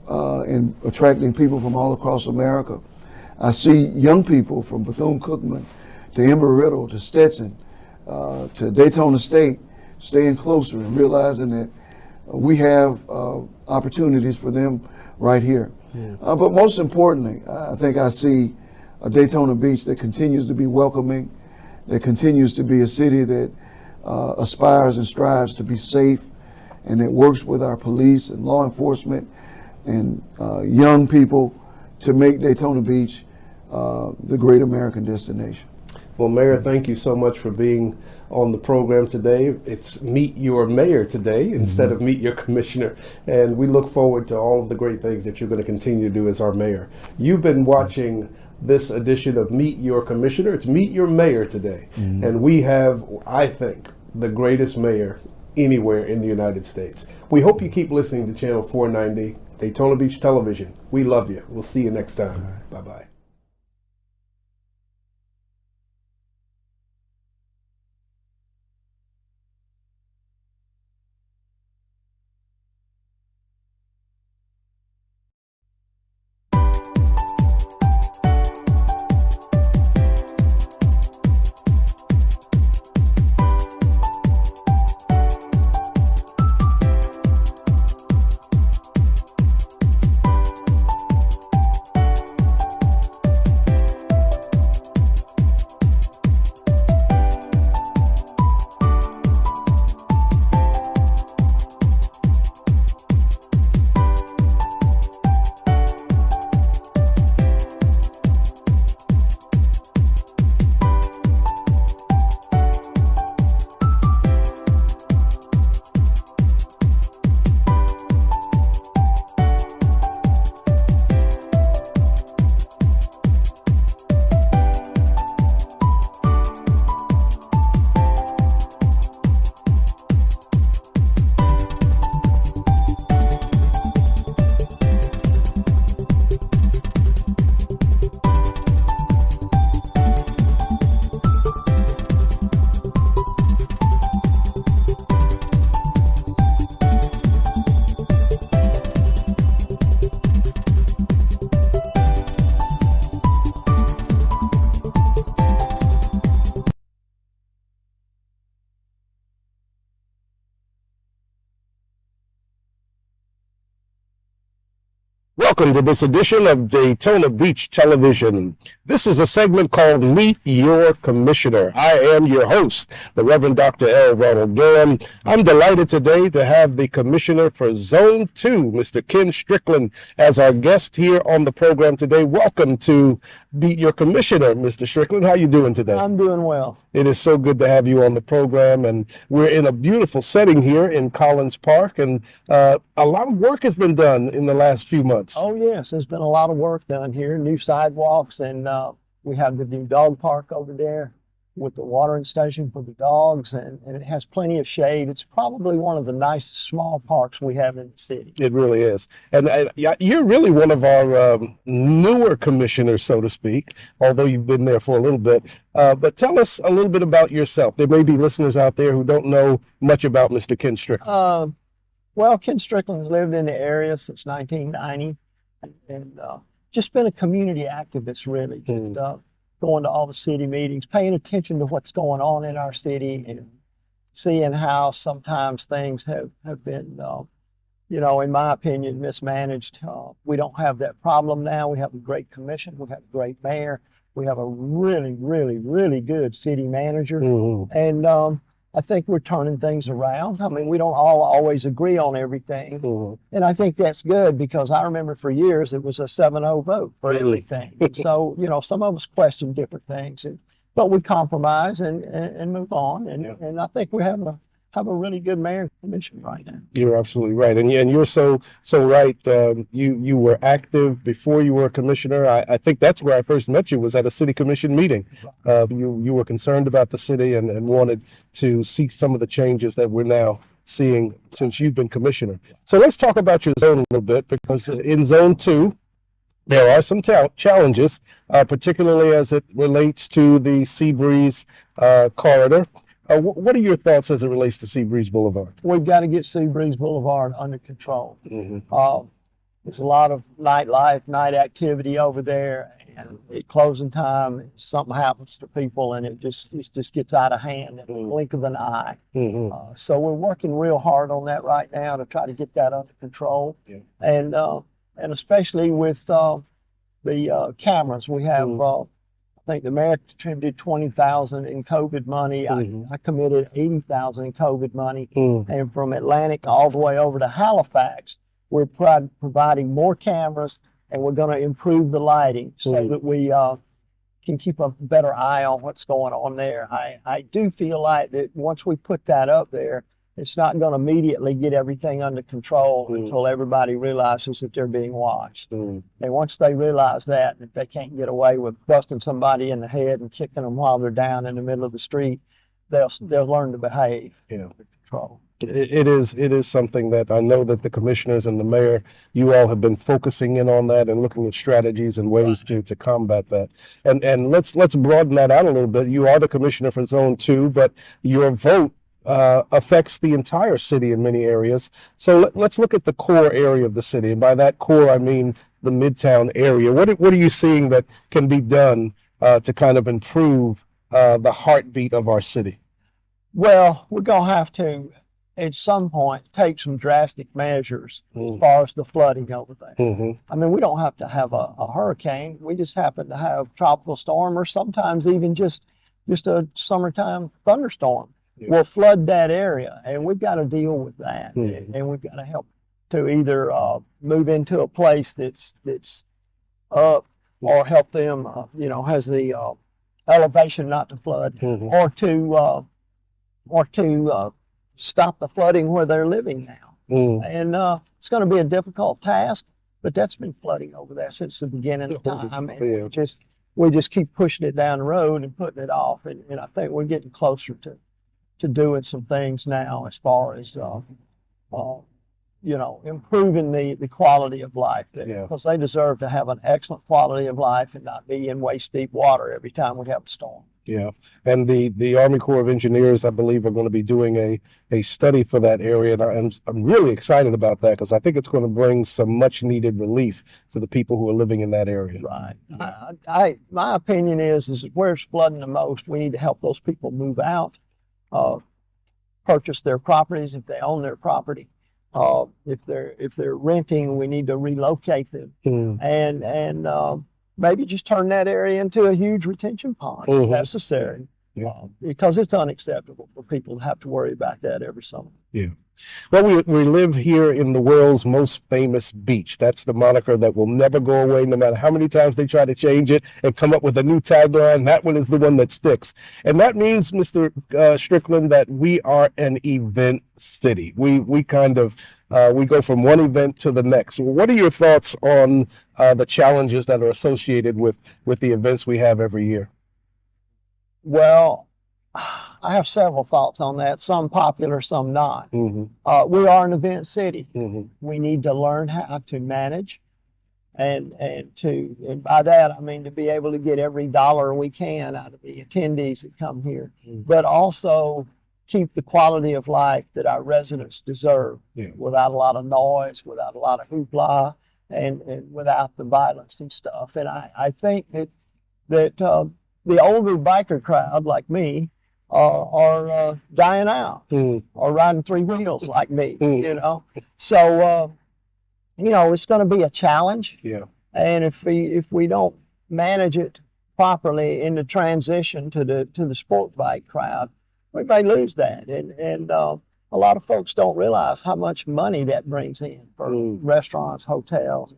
and attracting people from all across America. I see young people from Bethune-Cookman to Embry-Riddle to Stetson to Daytona State staying closer and realizing that we have opportunities for them right here. But most importantly, I think I see a Daytona Beach that continues to be welcoming, that continues to be a city that aspires and strives to be safe, and that works with our police and law enforcement and young people to make Daytona Beach the great American destination. Well, Mayor, thank you so much for being on the program today. It's Meet Your Mayor today instead of Meet Your Commissioner, and we look forward to all of the great things that you're going to continue to do as our mayor. You've been watching this edition of Meet Your Commissioner. It's Meet Your Mayor today, and we have, I think, the greatest mayor anywhere in the United States. We hope you keep listening to Channel 490, Daytona Beach Television. We love you. We'll see you next time. Bye-bye. Welcome to this edition of Daytona Beach Television. This is a segment called Meet Your Commissioner. I am your host, the Reverend Dr. L. Ronald Durham. I'm delighted today to have the Commissioner for Zone 2, Mr. Ken Strickland, as our guest here on the program today. Welcome to Meet Your Commissioner, Mr. Strickland. How are you doing today? I'm doing well. It is so good to have you on the program, and we're in a beautiful setting here in Collins Park, and a lot of work has been done in the last few months. Oh yes, there's been a lot of work done here, new sidewalks, and we have the new dog park over there. with the watering station for the dogs, and it has plenty of shade. It's probably one of the nicest small parks we have in the city. It really is. And you're really one of our newer commissioners, so to speak, although you've been there for a little bit. But tell us a little bit about yourself. There may be listeners out there who don't know much about Mr. Ken Strickland. Well, Ken Strickland's lived in the area since 1990, and just been a community activist, really. Just, going to all the city meetings, paying attention to what's going on in our city, and seeing how sometimes things have been, in my opinion, mismanaged. We don't have that problem now. We have a great commission. We have a great mayor. We have a really, really, really good city manager. And I think we're turning things around. I mean, we don't all always agree on everything. And I think that's good, because I remember for years it was a 7-0 vote for everything. So, some of us question different things, but we compromise and move on. And I think we have a really good mayor and commission right now. You're absolutely right. And you're so right. You were active before you were a commissioner. I think that's where I first met you, was at a city commission meeting. You were concerned about the city and wanted to see some of the changes that we're now seeing since you've been commissioner. So let's talk about your zone a little bit, because in Zone 2, there are some challenges, particularly as it relates to the Seabreeze corridor. What are your thoughts as it relates to Seabreeze Boulevard? We've got to get Seabreeze Boulevard under control. There's a lot of nightlife, night activity over there, and at closing time, something happens to people, and it just gets out of hand in the blink of an eye. So we're working real hard on that right now to try to get that under control, and especially with the cameras. We have. I think the mayor contributed $20,000 in COVID money. I committed $80,000 in COVID money, and from Atlantic all the way over to Halifax, we're providing more cameras, and we're going to improve the lighting so that we can keep a better eye on what's going on there. I do feel like that once we put that up there, it's not going to immediately get everything under control until everybody realizes that they're being watched. And once they realize that they can't get away with busting somebody in the head and kicking them while they're down in the middle of the street, they'll learn to behave. Control. It is something that I know that the commissioners and the mayor, you all have been focusing in on that and looking at strategies and ways to combat that. And let's broaden that out a little bit. You are the commissioner for Zone 2, but your vote affects the entire city in many areas. So let's look at the core area of the city. And by that core, I mean the Midtown area. What are you seeing that can be done to kind of improve the heartbeat of our city? Well, we're going to have to, at some point, take some drastic measures as far as the flooding over there. I mean, we don't have to have a hurricane. We just happen to have tropical storm, or sometimes even just a summertime thunderstorm will flood that area, and we've got to deal with that. And we've got to help to either move into a place that's up, or help them, has the elevation not to flood, or to stop the flooding where they're living now. And it's going to be a difficult task, but that's been flooding over there since the beginning of time. And we just keep pushing it down the road and putting it off. And I think we're getting closer to doing some things now as far as, improving the quality of life there, because they deserve to have an excellent quality of life and not be in waist-deep water every time we have a storm. Yeah, and the Army Corps of Engineers, I believe, are going to be doing a study for that area, and I'm really excited about that, because I think it's going to bring some much-needed relief to the people who are living in that area. Right. My opinion is where it's flooding the most, we need to help those people move out, purchase their properties if they own their property. If they're renting, we need to relocate them, and maybe just turn that area into a huge retention pond if necessary, because it's unacceptable for people to have to worry about that every summer. Well, we live here in the world's most famous beach. That's the moniker that will never go away, no matter how many times they try to change it and come up with a new tagline. That one is the one that sticks. And that means, Mr. Strickland, that we are an event city. We kind of, we go from one event to the next. What are your thoughts on the challenges that are associated with the events we have every year? Well, I have several thoughts on that, some popular, some not. Mm-hmm. We are an event city. Mm-hmm. We need to learn how to manage and by that I mean to be able to get every dollar we can out of the attendees that come here, but also keep the quality of life that our residents deserve without a lot of noise, without a lot of hoopla, and without the violence and stuff. And I think that the older biker crowd like me are dying out or riding three wheels like me, you know. So, you know, it's going to be a challenge. Yeah. And if we don't manage it properly in the transition to the sport bike crowd, we may lose that. And a lot of folks don't realize how much money that brings in for restaurants, hotels,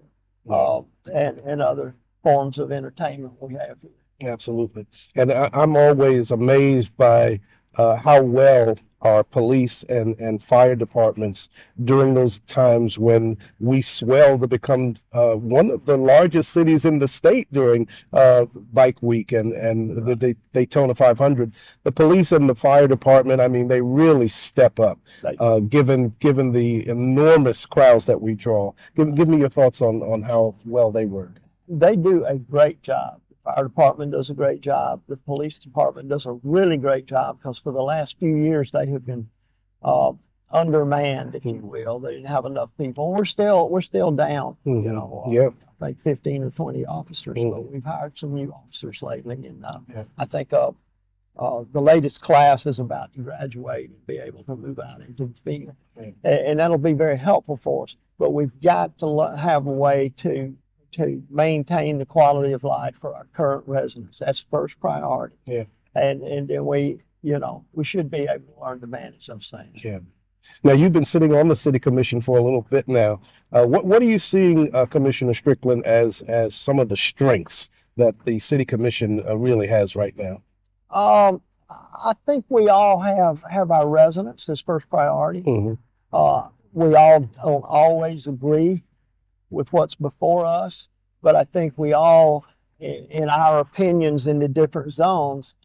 and other forms of entertainment we have here. Absolutely. And I'm always amazed by how well our police and fire departments during those times when we swell to become one of the largest cities in the state during Bike Week and the Daytona 500. The police and the fire department, I mean, they really step up, given the enormous crowds that we draw. Give me your thoughts on how well they work. They do a great job. Fire department does a great job. The police department does a really great job because for the last few years they have been undermanned, if you will. They didn't have enough people. We're still down. You know, I think 15 or 20 officers, but we've hired some new officers lately, and I think the latest class is about to graduate and be able to move out into the field, and that'll be very helpful for us. But we've got to have a way to maintain the quality of life for our current residents. That's first priority. Yeah. And then we should be able to learn to manage those things. Yeah. Now, you've been sitting on the city commission for a little bit now. What are you seeing, Commissioner Strickland, as some of the strengths that the city commission really has right now? I think we all have our residents as first priority. We all don't always agree with what's before us, but I think we all, in our opinions in the different zones,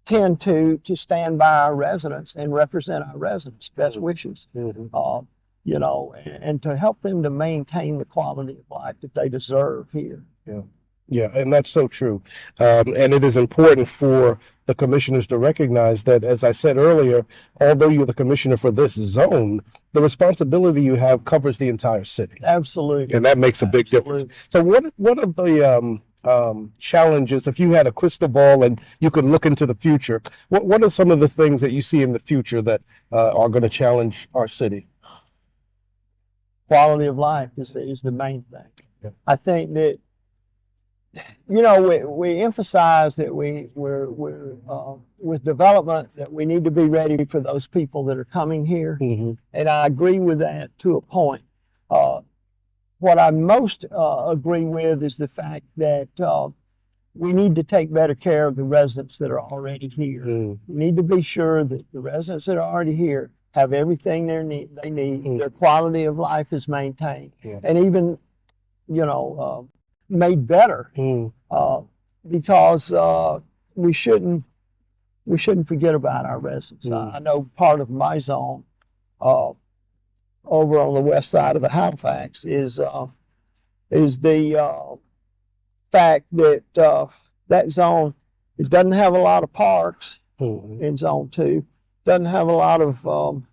tend to stand by our residents and represent our residents' best wishes, you know, and to help them to maintain the quality of life that they deserve here. Yeah, and that's so true. And it is important for the commissioners to recognize that, as I said earlier, although you're the commissioner for this zone, the responsibility you have covers the entire city. Absolutely. And that makes a big difference. So what are the challenges, if you had a crystal ball and you could look into the future, what are some of the things that you see in the future that are going to challenge our city? Quality of life is the main thing. Yeah. I think that, you know, we emphasize that we're with development that we need to be ready for those people that are coming here, and I agree with that to a point. What I most agree with is the fact that we need to take better care of the residents that are already here. We need to be sure that the residents that are already here have everything they need. Their quality of life is maintained, and even, you know, made better, because we shouldn't forget about our residents. I know part of my zone over on the west side of the Halifax is the fact that that zone, it doesn't have a lot of parks in Zone 2, doesn't have a lot of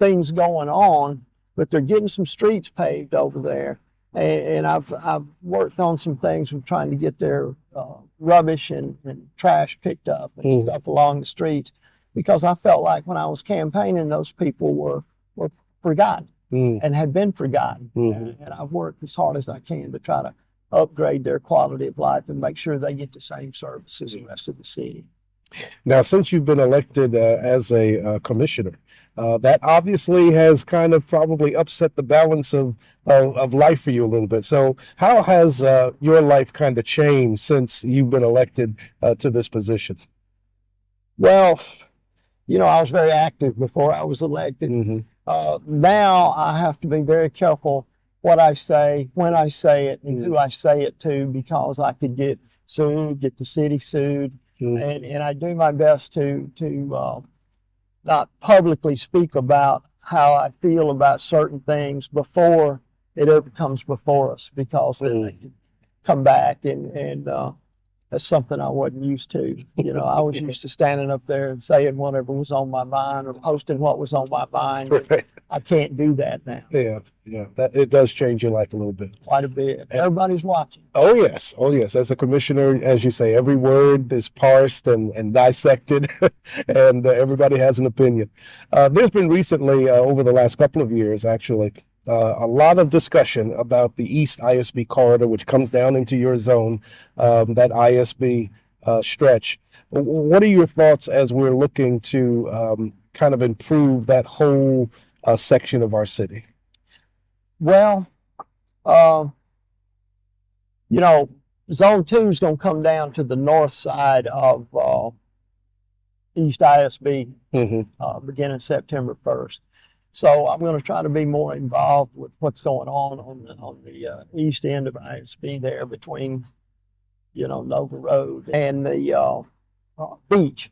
things going on, but they're getting some streets paved over there. And I've worked on some things with trying to get their rubbish and trash picked up and stuff along the streets, because I felt like when I was campaigning, those people were forgotten and had been forgotten. And I've worked as hard as I can to try to upgrade their quality of life and make sure they get the same service as the rest of the city. Now, since you've been elected as a commissioner, that obviously has kind of probably upset the balance of life for you a little bit. So how has your life kind of changed since you've been elected to this position? Well, you know, I was very active before I was elected. Now I have to be very careful what I say, when I say it, and who I say it to, because I could get sued, get the city sued, and I do my best to not publicly speak about how I feel about certain things before it ever comes before us, because then they can come back and that's something I wasn't used to. You know, I was used to standing up there and saying whatever was on my mind or posting what was on my mind. Right. I can't do that now. Yeah, that it does change your life a little bit. Quite a bit. Everybody's watching. Oh yes. As a commissioner, as you say, every word is parsed and dissected, and everybody has an opinion. There's been recently, over the last couple of years, actually, a lot of discussion about the East ISB corridor, which comes down into your zone, that ISB stretch. What are your thoughts as we're looking to kind of improve that whole section of our city? Well, you know, Zone 2 is going to come down to the north side of East ISB beginning September 1st. So I'm going to try to be more involved with what's going on the east end of ISB there between, you know, Nova Road and the beach.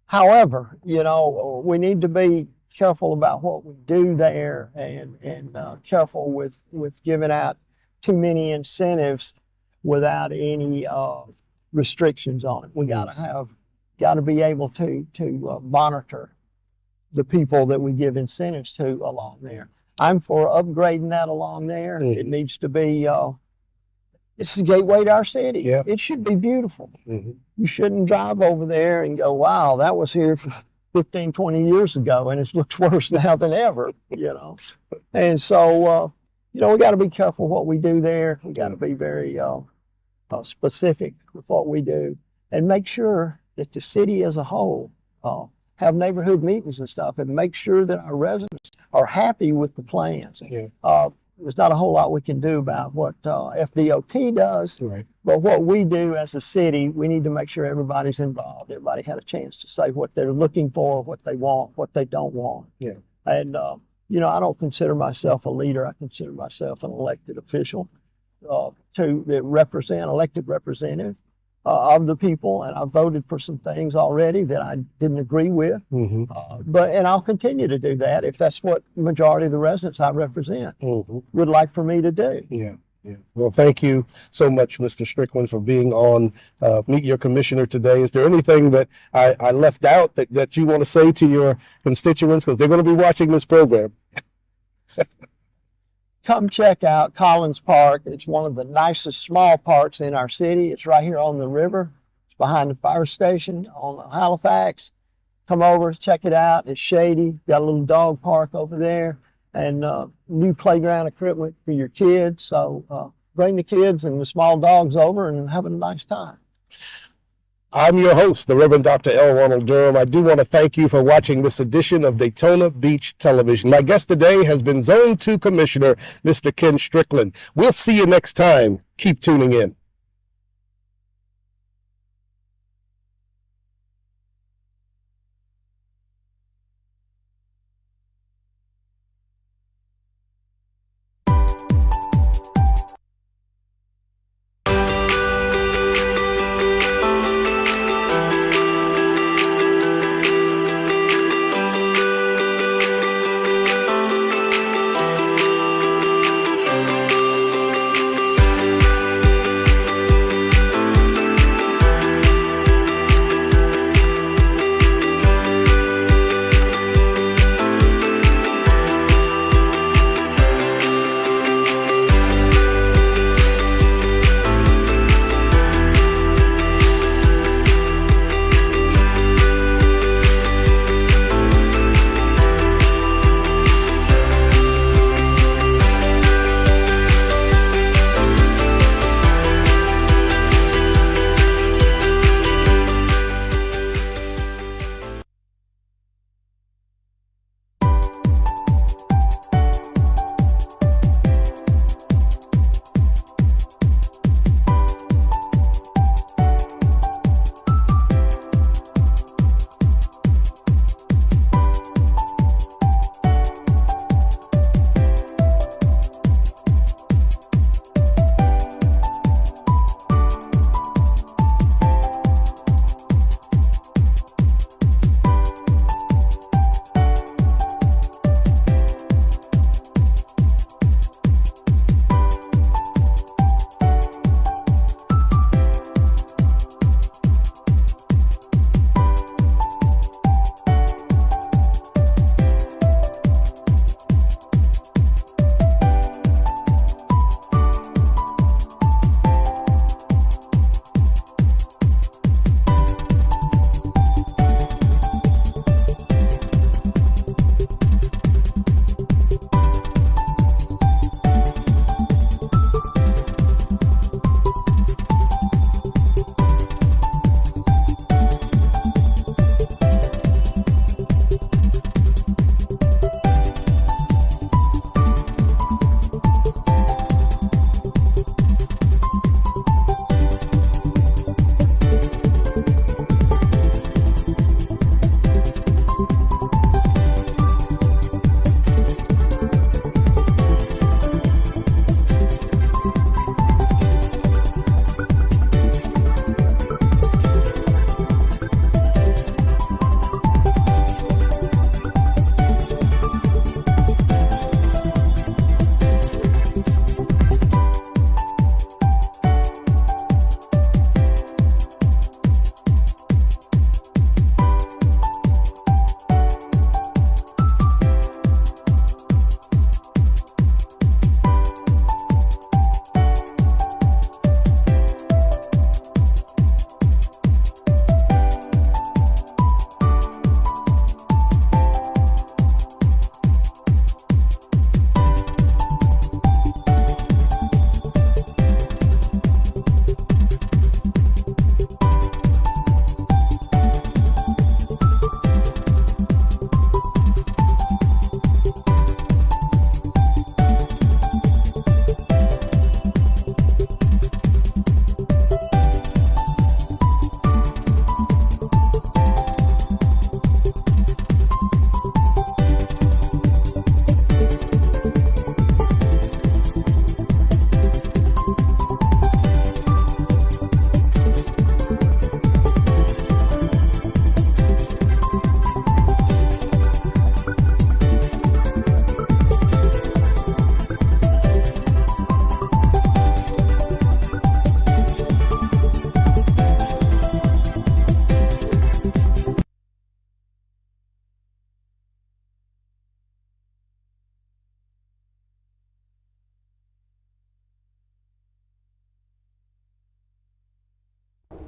However, you know, we need to be careful about what we do there and careful with giving out too many incentives without any restrictions on it. We got to be able to monitor the people that we give incentives to along there. I'm for upgrading that along there. It needs to be, it's the gateway to our city. Yeah. It should be beautiful. You shouldn't drive over there and go, wow, that was here for 15, 20 years ago, and it looks worse now than ever, you know. And so, you know, we got to be careful what we do there. We got to be very specific with what we do and make sure that the city as a whole have neighborhood meetings and stuff and make sure that our residents are happy with the plans. There's not a whole lot we can do about what FDOT does, but what we do as a city, we need to make sure everybody's involved. Everybody had a chance to say what they're looking for, what they want, what they don't want. And, you know, I don't consider myself a leader. I consider myself an elected official elected representative of the people, and I voted for some things already that I didn't agree with. And I'll continue to do that if that's what the majority of the residents I represent would like for me to do. Yeah. Well, thank you so much, Mr. Strickland, for being on Meet Your Commissioner today. Is there anything that I left out that you want to say to your constituents, because they're going to be watching this program? Come check out Collins Park. It's one of the nicest small parks in our city. It's right here on the river. It's behind the fire station on Halifax. Come over, check it out. It's shady. Got a little dog park over there and new playground equipment for your kids. So bring the kids and the small dogs over and have a nice time. I'm your host, the Reverend Dr. L. Ronald Durham. I do want to thank you for watching this edition of Daytona Beach Television. My guest today has been Zone 2 Commissioner, Mr. Ken Strickland. We'll see you next time. Keep tuning in.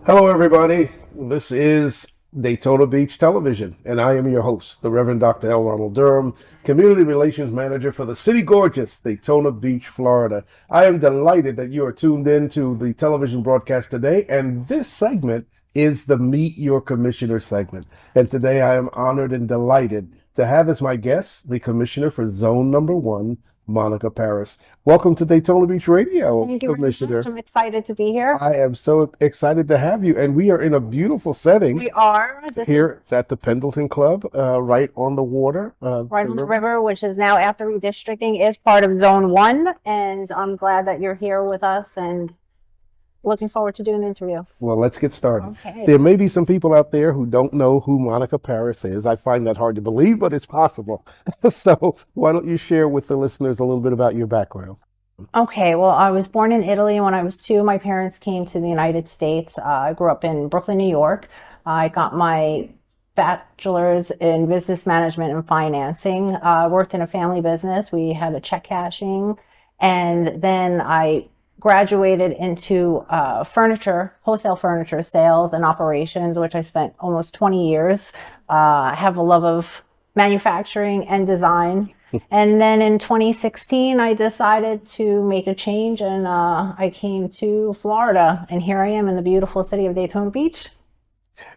Hello, everybody. This is Daytona Beach Television, and I am your host, the Reverend Dr. L. Ronald Durham, Community Relations Manager for the City Gorgeous, Daytona Beach, Florida. I am delighted that you are tuned in to the television broadcast today, and this segment is the Meet Your Commissioner segment. And today I am honored and delighted to have as my guest the Commissioner for Zone Number 1, Monica Paris. Welcome to Daytona Beach Radio, Thank you Commissioner. very much. I'm excited to be here. I am so excited to have you, and we are in a beautiful setting. We are. Here it's at the Pendleton Club, right on the water. Right on the river, which is now, after redistricting, is part of Zone 1. And I'm glad that you're here with us and looking forward to doing the interview. Well, let's get started. Okay. There may be some people out there who don't know who Monica Paris is. I find that hard to believe, but it's possible. So why don't you share with the listeners a little bit about your background? Okay, well, I was born in Italy. When I was 2, my parents came to the United States. I grew up in Brooklyn, New York. I got my bachelor's in business management and financing. I worked in a family business. We had a check cashing. And then I graduated into wholesale furniture sales and operations, which I spent almost 20 years. I have a love of manufacturing and design. And then in 2016, I decided to make a change, and I came to Florida, and here I am in the beautiful city of Daytona Beach.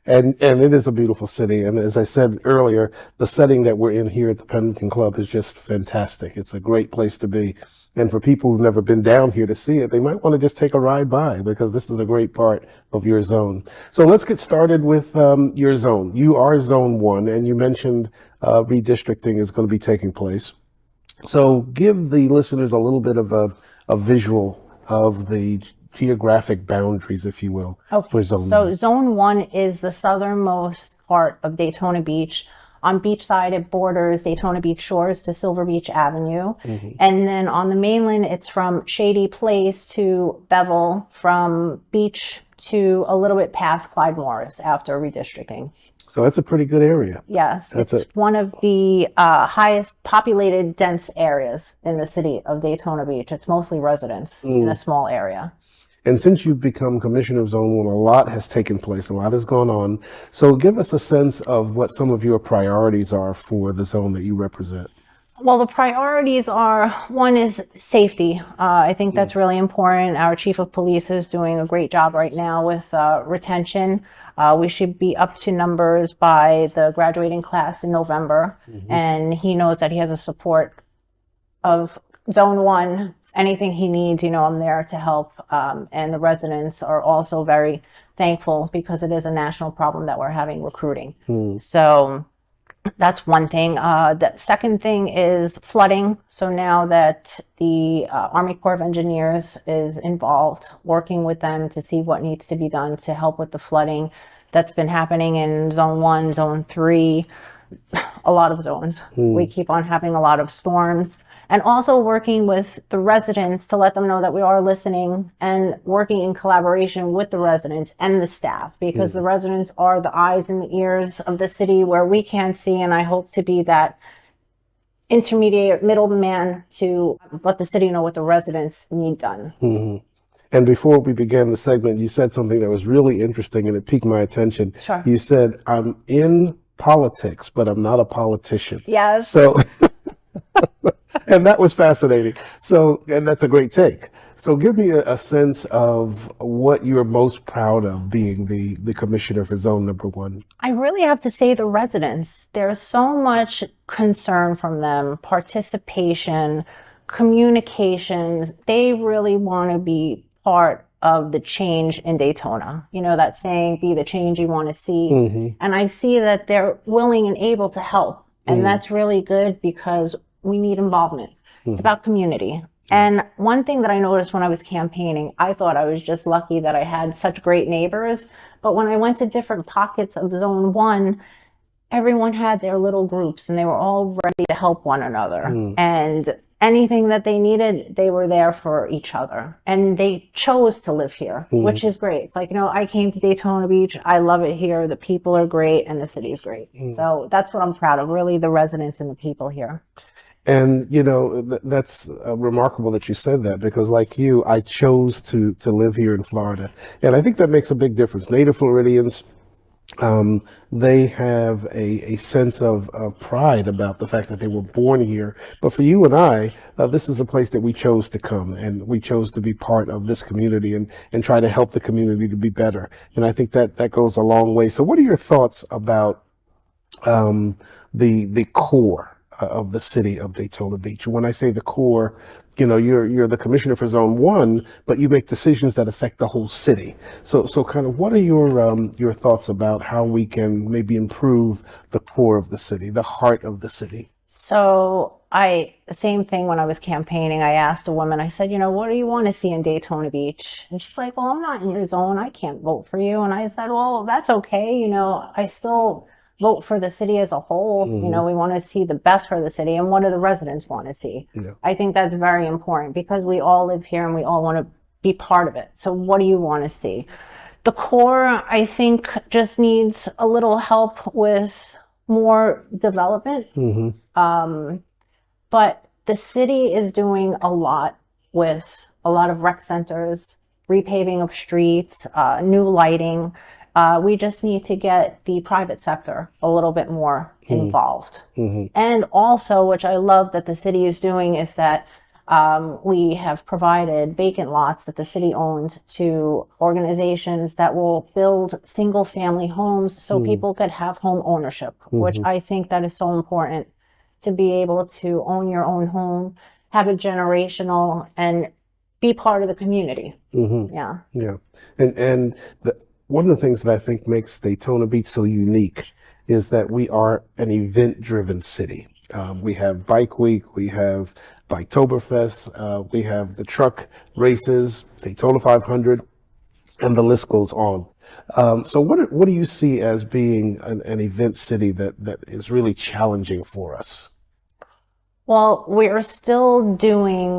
And it is a beautiful city. And as I said earlier, the setting that we're in here at the Pendleton Club is just fantastic. It's a great place to be. And for people who've never been down here to see it, they might want to just take a ride by, because this is a great part of your zone. So let's get started with your zone. You are Zone 1, and you mentioned redistricting is going to be taking place. So give the listeners a little bit of a visual of the geographic boundaries, if you will, for Zone 1. So Zone 1 is the southernmost part of Daytona Beach. On beachside, it borders Daytona Beach Shores to Silver Beach Avenue. Mm-hmm. And then on the mainland, it's from Shady Place to Bevel, from Beach to a little bit past Clyde Morris after redistricting. So that's a pretty good area. Yes, it's one of the highest populated, dense areas in the city of Daytona Beach. It's mostly residents in a small area. And since you've become Commissioner of Zone 1, a lot has taken place, a lot has gone on. So give us a sense of what some of your priorities are for the zone that you represent. Well, the priorities are, one is safety. I think that's really important. Our Chief of Police is doing a great job right now with retention. We should be up to numbers by the graduating class in November. Mm-hmm. And he knows that he has a support of Zone 1. Anything he needs, I'm there to help. And the residents are also very thankful, because it is a national problem that we're having recruiting. So that's one thing. The second thing is flooding. So now that the Army Corps of Engineers is involved, working with them to see what needs to be done to help with the flooding that's been happening in Zone 1, Zone 3, a lot of zones. We keep on having a lot of storms. And also working with the residents to let them know that we are listening, and working in collaboration with the residents and the staff, because the residents are the eyes and the ears of the city where we can't see. And I hope to be that intermediate middleman to let the city know what the residents need done. Mm-hmm. And before we began the segment, you said something that was really interesting, and it piqued my attention. Sure. You said, I'm in politics, but I'm not a politician. Yes. So... And that was fascinating. So, and that's a great take. So give me a sense of what you're most proud of being the Commissioner for Zone Number 1. I really have to say the residents. There's so much concern from them, participation, communications. They really want to be part of the change in Daytona. That saying, be the change you want to see. Mm-hmm. And I see that they're willing and able to help. And that's really good, because we need involvement. It's about community. And one thing that I noticed when I was campaigning, I thought I was just lucky that I had such great neighbors. But when I went to different pockets of Zone 1, everyone had their little groups, and they were all ready to help one another. And anything that they needed, they were there for each other. And they chose to live here, which is great. It's like, I came to Daytona Beach. I love it here. The people are great, and the city is great. So that's what I'm proud of, really, the residents and the people here. And you know that's remarkable that you said that, because like you, I chose to live here in Florida, and I think that makes a big difference. Native Floridians, they have a sense of pride about the fact that they were born here. But for you and I, this is a place that we chose to come, and we chose to be part of this community and try to help the community to be better. And I think that goes a long way. So what are your thoughts about the core of the city of Daytona Beach? When I say the core, you know, you're the commissioner for Zone 1, but you make decisions that affect the whole city. So kind of what are your thoughts about how we can maybe improve the core of the city, the heart of the city? So same thing when I was campaigning, I asked a woman, I said, you know, what do you want to see in Daytona Beach? And she's like, well, I'm not in your zone. I can't vote for you. And I said, well, that's okay. You know, I still vote for the city as a whole. You know, we want to see the best for the city, and what do the residents want to see? I think that's very important, because we all live here and we all want to be part of it. So what do you want to see? The core, I think, just needs a little help with more development. But the city is doing a lot with a lot of rec centers, repaving of streets, new lighting. We just need to get the private sector a little bit more involved. And also, which I love that the city is doing, is that we have provided vacant lots that the city owns to organizations that will build single family homes so people could have home ownership, which I think that is so important, to be able to own your own home, have it generational, and be part of the community. Yeah. And one of the things that I think makes Daytona Beach so unique is that we are an event-driven city. We have Bike Week, we have Biketoberfest, we have the truck races, Daytona 500, and the list goes on. So what do you see as being an event city that is really challenging for us? Well, we are still doing